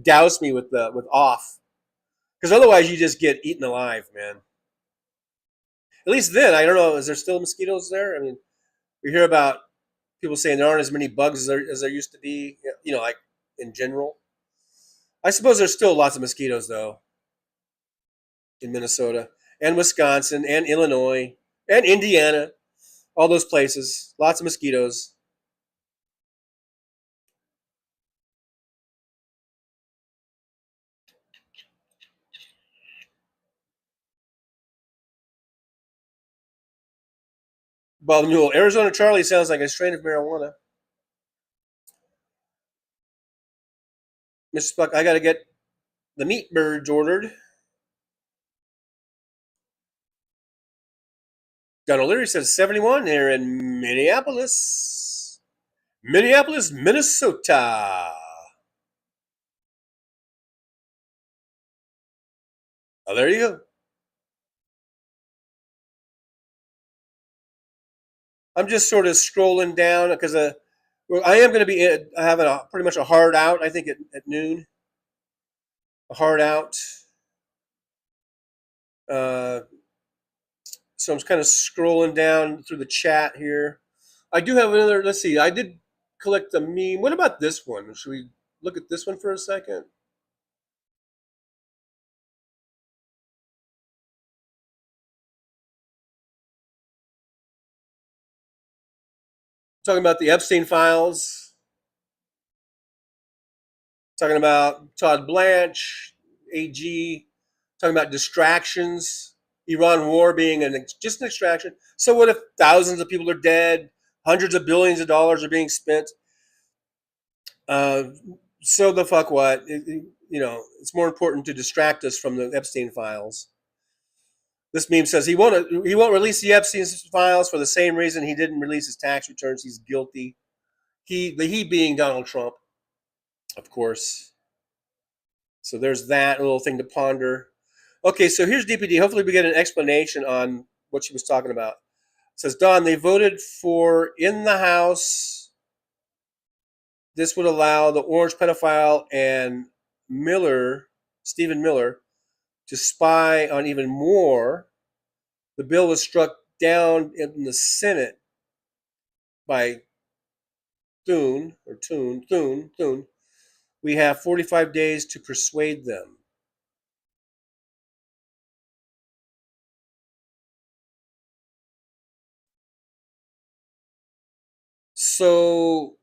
douse me with Off. Because otherwise you just get eaten alive, man. At least then, I don't know, is there still mosquitoes there? I mean, we hear about people saying there aren't as many bugs as there used to be, like in general. I suppose there's still lots of mosquitoes, though, in Minnesota and Wisconsin and Illinois and Indiana, all those places. Lots of mosquitoes. Bob Newell, Arizona Charlie sounds like a strain of marijuana. Mr. Spock, I got to get the meat birds ordered. Don O'Leary says 71 here in Minneapolis. Minneapolis, Minnesota. Oh, there you go. I'm just sort of scrolling down because I am going to be having pretty much a hard out, I think, at noon. A hard out. So I'm kind of scrolling down through the chat here. I do have another, let's see, I did collect the meme. What about this one? Should we look at this one for a second? Talking about the Epstein files. Talking about Todd Blanche, AG. Talking about distractions. Iran war being just an extraction. So what if thousands of people are dead? Hundreds of billions of dollars are being spent? So the fuck what? It's more important to distract us from the Epstein files. This meme says he won't release the Epstein files for the same reason he didn't release his tax returns. He's guilty. He being Donald Trump, of course. So there's that little thing to ponder. Okay, so here's DPD. Hopefully we get an explanation on what she was talking about. It says, Don, they voted for in the House. This would allow the orange pedophile and Stephen Miller, to spy on even more. The bill was struck down in the Senate by Thune. We have 45 days to persuade them. So,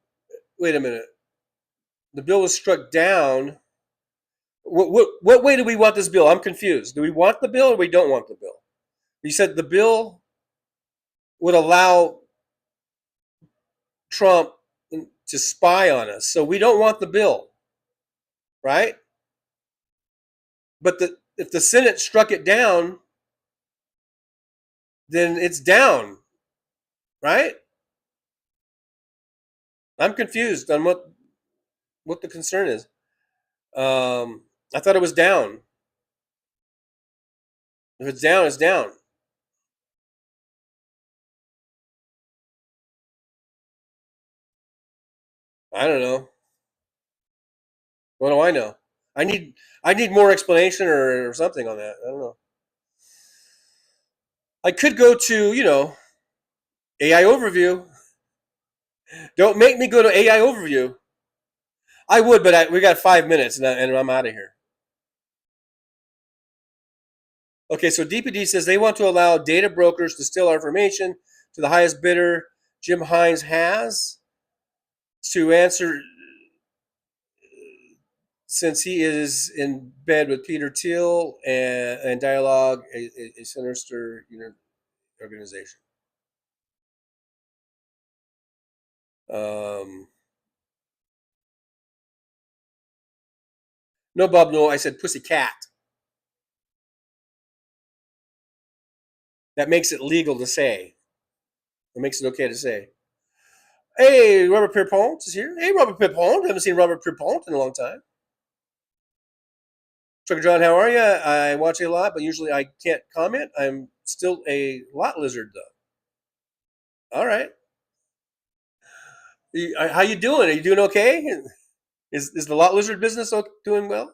wait a minute. The bill was struck down. What way do we want this bill? I'm confused. Do we want the bill or we don't want the bill? You said the bill would allow Trump to spy on us. So we don't want the bill, right? But if the Senate struck it down, then it's down, right? I'm confused on what the concern is. I thought it was down. If it's down, it's down. I don't know. What do I know? I need more explanation or something on that. I don't know. I could go to, AI overview. Don't make me go to AI overview. I would, but we got 5 minutes and I'm out of here. Okay, so DPD says they want to allow data brokers to steal our information to the highest bidder. Jim Hines has to answer since he is in bed with Peter Thiel and Dialogue, a sinister organization. No, Bob, no, I said pussy cat. That makes it legal to say. It makes it okay to say. Hey, Robert Pierpont is here. Hey, Robert Pierpont. Haven't seen Robert Pierpont in a long time. Trucker John, how are you? I watch you a lot, but usually I can't comment. I'm still a lot lizard, though. All right. How you doing? Are you doing okay? Is the lot lizard business doing well?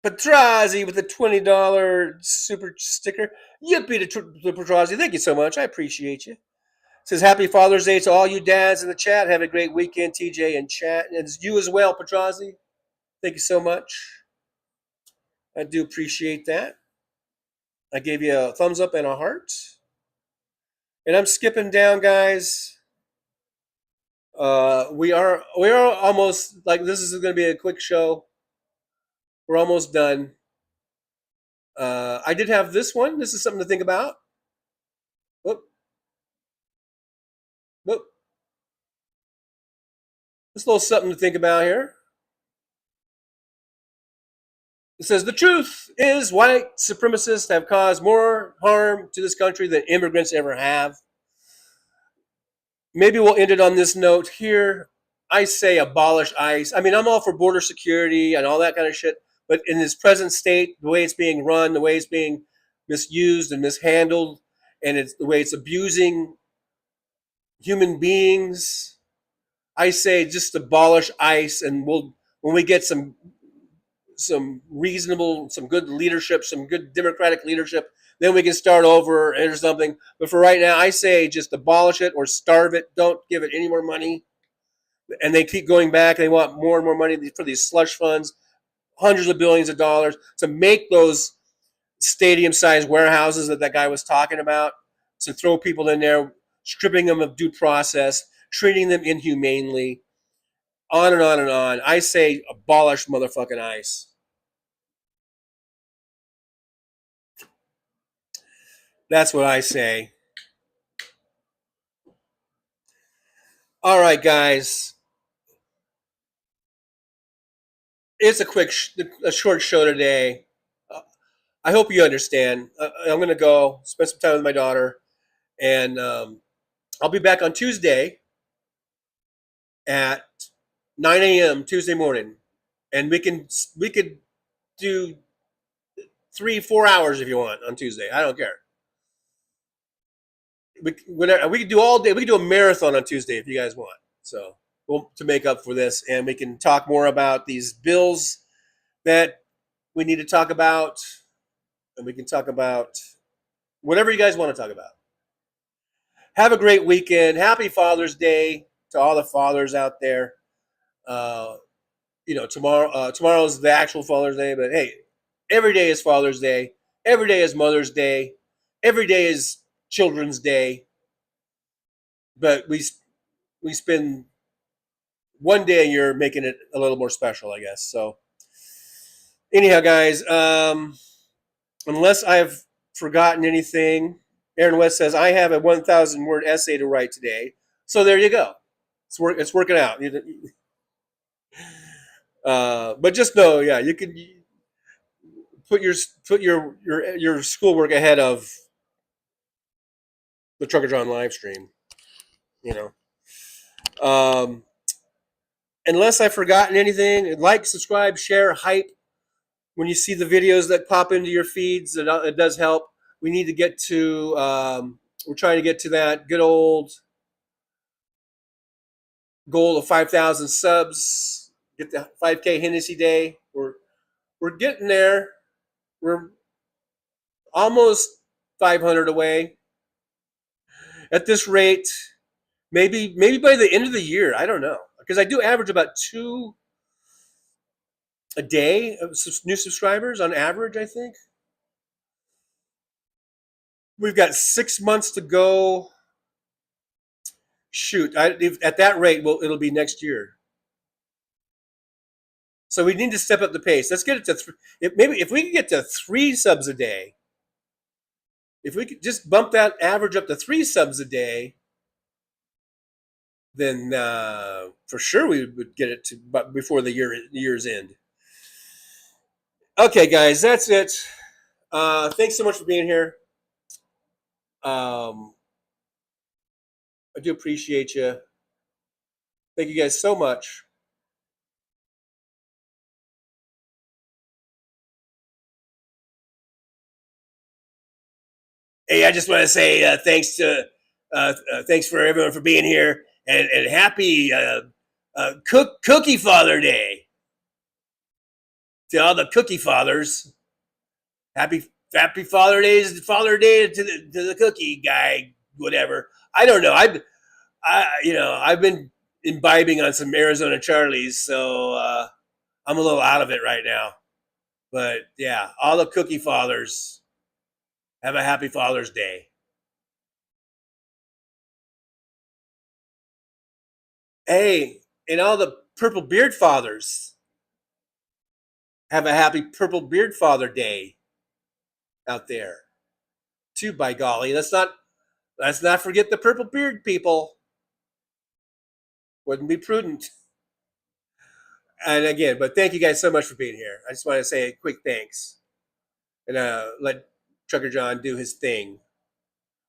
Petrazi with a $20 super sticker. Yippee to Petrazi. Thank you so much. I appreciate you. Says happy Father's Day to all you dads in the chat. Have a great weekend, TJ and chat. And you as well, Petrazi. Thank you so much. I do appreciate that. I gave you a thumbs up and a heart. And I'm skipping down, guys. We are almost, like, this is going to be a quick show. We're almost done. I did have this one. This is something to think about. Whoop. Whoop. This little something to think about here. It says, the truth is white supremacists have caused more harm to this country than immigrants ever have. Maybe we'll end it on this note here. I say abolish ICE. I mean, I'm all for border security and all that kind of shit. But in this present state, the way it's being run, the way it's being misused and mishandled, and it's the way it's abusing human beings, I say just abolish ICE, and when we get some reasonable, some good leadership, some good democratic leadership, then we can start over or something. But for right now, I say just abolish it or starve it. Don't give it any more money. And they keep going back. They want more and more money for these slush funds. Hundreds of billions of dollars to make those stadium-sized warehouses that guy was talking about, to throw people in there, stripping them of due process, treating them inhumanely, on and on and on. I say abolish motherfucking ICE. That's what I say. All right, guys. It's a short show today. I hope you understand. I'm going to go spend some time with my daughter, and I'll be back on Tuesday at 9 a.m. Tuesday morning, and we could do 3-4 hours if you want on Tuesday. I don't care. We could do all day. We could do a marathon on Tuesday if you guys want. So to make up for this, and we can talk more about these bills that we need to talk about, and we can talk about whatever you guys want to talk about. Have a great weekend. Happy Father's Day to all the fathers out there. Tomorrow's the actual Father's Day, but hey, every day is Father's Day. Every day is Mother's Day. Every day is Children's Day. But we spend one day a year making it a little more special, I guess. So anyhow, guys, unless I've forgotten anything, Aaron West says, I have a 1,000-word essay to write today. So there you go. It's working out. But just know, yeah, you can put your schoolwork ahead of the Trucker John live stream. unless I've forgotten anything, like, subscribe, share, hype. When you see the videos that pop into your feeds, it does help. We need to get to, we're trying to get to that good old goal of 5,000 subs. Get the 5K Hennessy Day. We're getting there. We're almost 500 away. At this rate, maybe by the end of the year, I don't know, because I do average about 2 a day of new subscribers on average, I think. We've got 6 months to go. Shoot, at that rate, it'll be next year. So we need to step up the pace. Let's get it to if we could get to 3 subs a day. If we could just bump that average up to 3 subs a day, then for sure we would get it to before the year's end. Okay, guys, that's it. Thanks so much for being here. I do appreciate you. Thank you guys so much. Hey, I just want to say thanks for everyone for being here, and happy Cookie Father Day to all the Cookie Fathers. Happy Father Day to the cookie guy, whatever. I don't know. I've been imbibing on some Arizona Charlies, so I'm a little out of it right now. But yeah, all the Cookie Fathers, have a happy Father's Day. Hey, and all the Purple Beard Fathers, have a happy Purple Beard Father Day out there too, by golly. Let's not forget the purple beard people. Wouldn't be prudent. And again, but thank you guys so much for being here. I just want to say a quick thanks, and let Trucker John do his thing,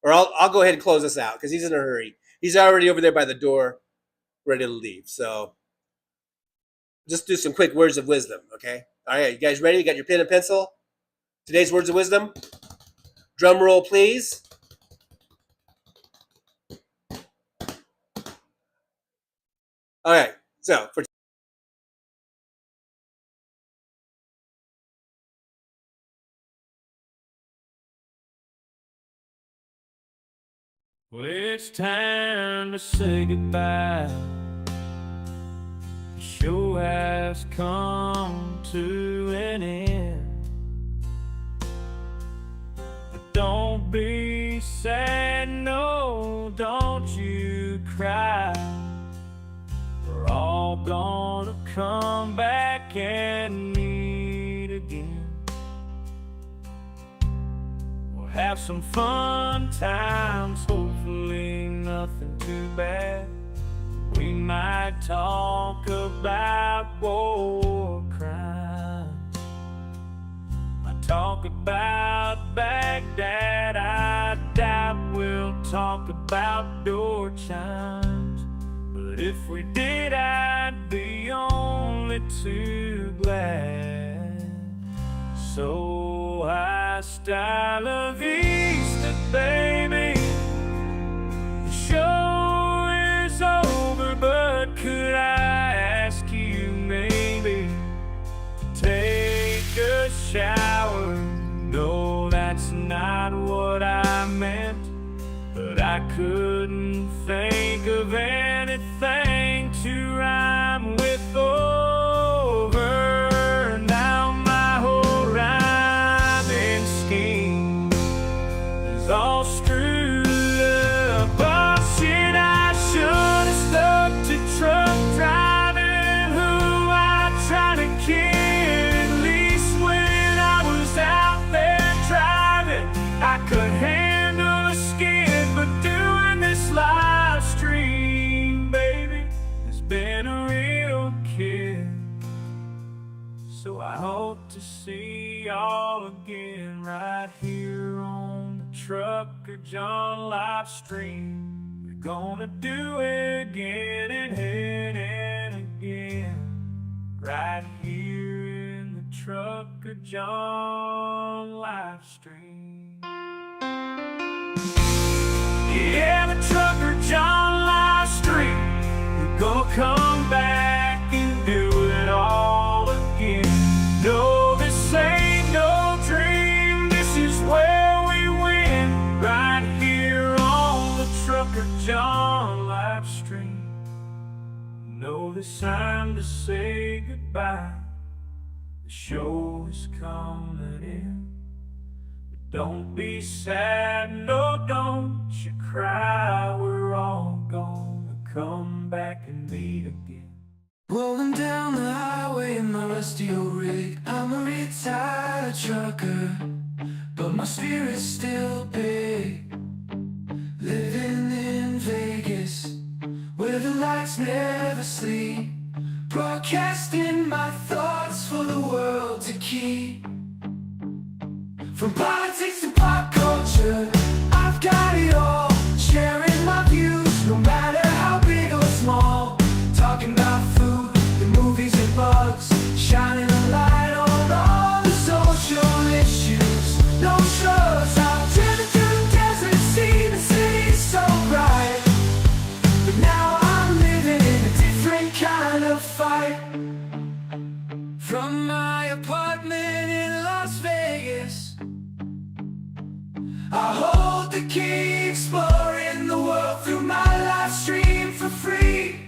or I'll go ahead and close this out because he's in a hurry. He's already over there by the door, ready to leave. So just do some quick words of wisdom, okay? All right, you guys ready? You got your pen and pencil? Today's words of wisdom. Drum roll, please. All right, so for well, it's time to say goodbye. The show has come to an end. But don't be sad, no, don't you cry. We're all gonna come back and meet again. We'll have some fun times, hopefully nothing too bad. We might talk about war crimes, might talk about Baghdad. I doubt we'll talk about door chimes, but if we did, I'd be only too glad. So hasta la vista, baby. The show is over, but could I ask you maybe to take a shower? No, that's not what I meant, but I couldn't think of anything to rhyme with over. Now my whole rhyming scheme is all screwed up. Oh shit, I should have stuck to truck driving, who I tried to kid. At least when I was out there driving, I could handle a skid, but doing this live stream, baby, has been a real kid. So I hope to see y'all again right here on the Trucker John live stream. We're gonna do it again and again. right here in the Trucker John live stream. Yeah, the Trucker John live stream. We're gonna come back and do it all again. No, this ain't no dream. This is where we win. Right here on the Trucker John live stream. Know it's time to say goodbye. The show is coming in. But don't be sad, no, don't you cry. We're all gonna come back and meet again. Rolling down the highway in my rusty old rig. I'm a retired trucker, but my spirit's still big. Living in Vegas, where the lights never sleep, broadcasting my thoughts for the world to keep. From politics to pop culture, I've got it all. Sharing my views, no matter how big or small. Talking about food, the movies and bugs, shining a light on all the social issues. No shrugs, I've driven through the desert, seen the city so bright. But now I'm living in a different kind of fight. From my apartment in Las Vegas, I hold the key, exploring the world through my live stream for free.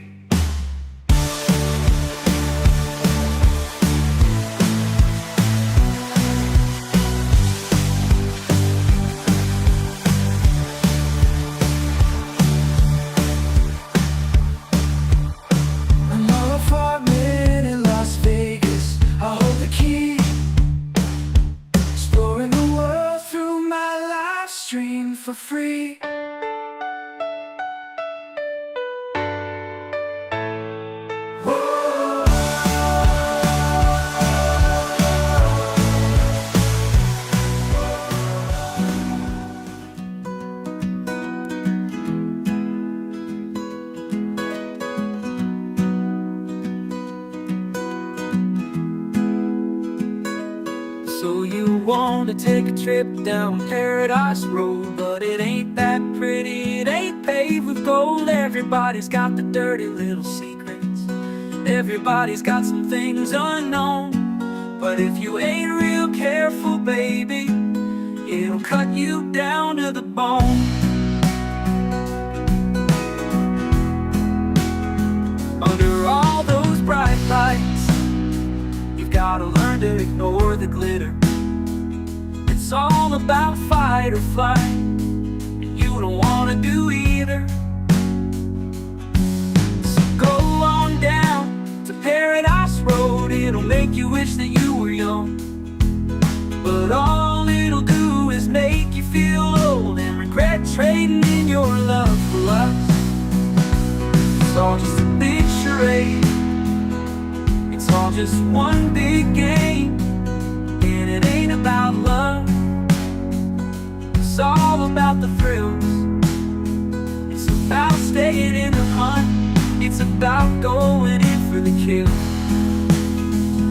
For free. So you want to take a trip down Paradise Road, but it ain't that pretty, it ain't paved with gold. Everybody's got the dirty little secrets, everybody's got some things unknown. But if you ain't real careful, baby, it'll cut you down to the bone. Under all those bright lights, you've gotta learn to ignore the glitter. It's all about fight or flight, and you don't wanna do either. So go on down to Paradise Road, it'll make you wish that you were young. But all it'll do is make you feel old and regret trading in your love for lust. It's all just a big charade, it's all just one big game, and it ain't about love. It's all about the thrills. It's about staying in the hunt. It's about going in for the kill.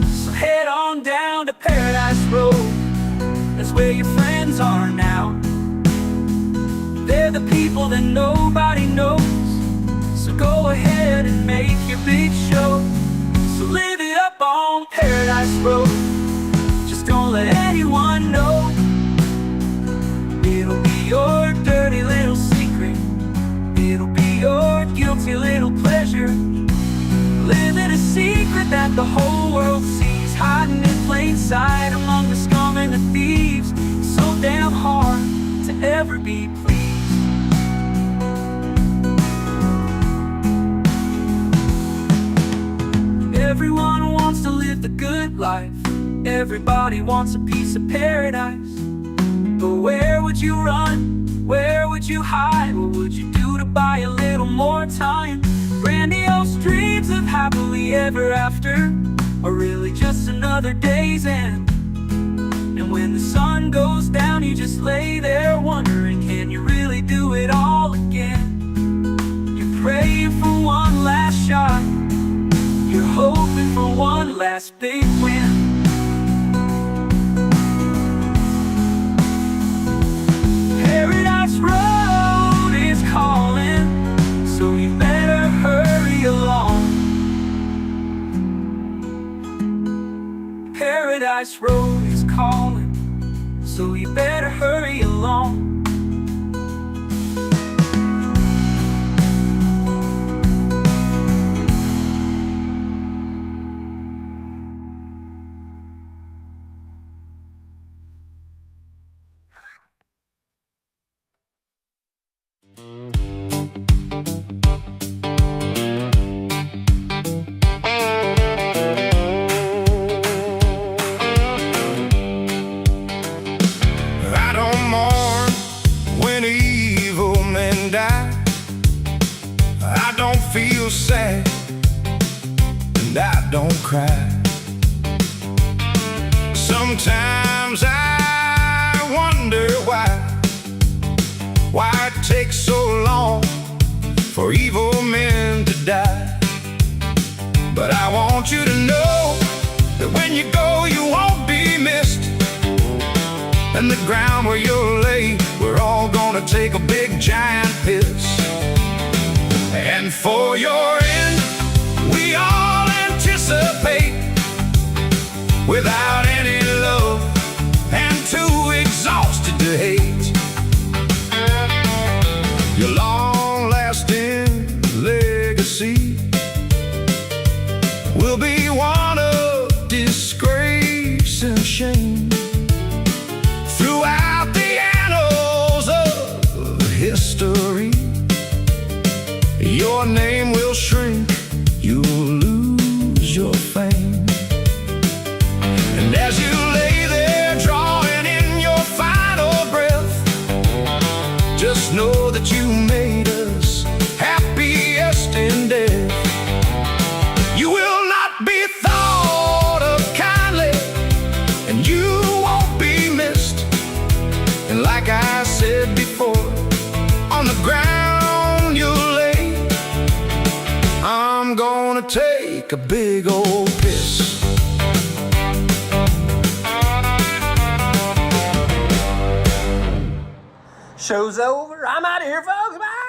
So head on down to Paradise Road. That's where your friends are now. They're the people that nobody knows. So go ahead and make your big show. So live it up on Paradise Road. Just don't let anyone know. It'll be your dirty little secret. It'll be your guilty little pleasure. Living a secret that the whole world sees, hiding in plain sight among the scum and the thieves. It's so damn hard to ever be pleased. Everyone wants to live the good life. Everybody wants a piece of paradise. But where would you run? Where would you hide? What would you do to buy a little more time? Grandiose dreams of happily ever after are really just another day's end. And when the sun goes down, you just lay there wondering, can you really do it all again? You're praying for one last shot. You're hoping for one last big win. Paradise Road is calling, so you better hurry along. Paradise Road is calling, so you better hurry along. Feel sad and I don't cry. Sometimes I wonder why it takes so long for evil men to die. But I want you to know that when you go you won't be missed, and the ground where you'll lay, we're all gonna take a big giant piss. And for your end, we all anticipate, without any love and too exhausted to hate. Your long-lasting legacy will be one of disgrace and shame throughout the annals of history. Your name will shrink, you'll lose your fame. And as you lay there drawing in your final breath, just know that you made us happiest in death. You will not be thought of kindly, and you won't be missed. And like I said before, on the ground you'll lay, I'm gonna take a big old piss. Show's over, I'm out of here, folks. Bye.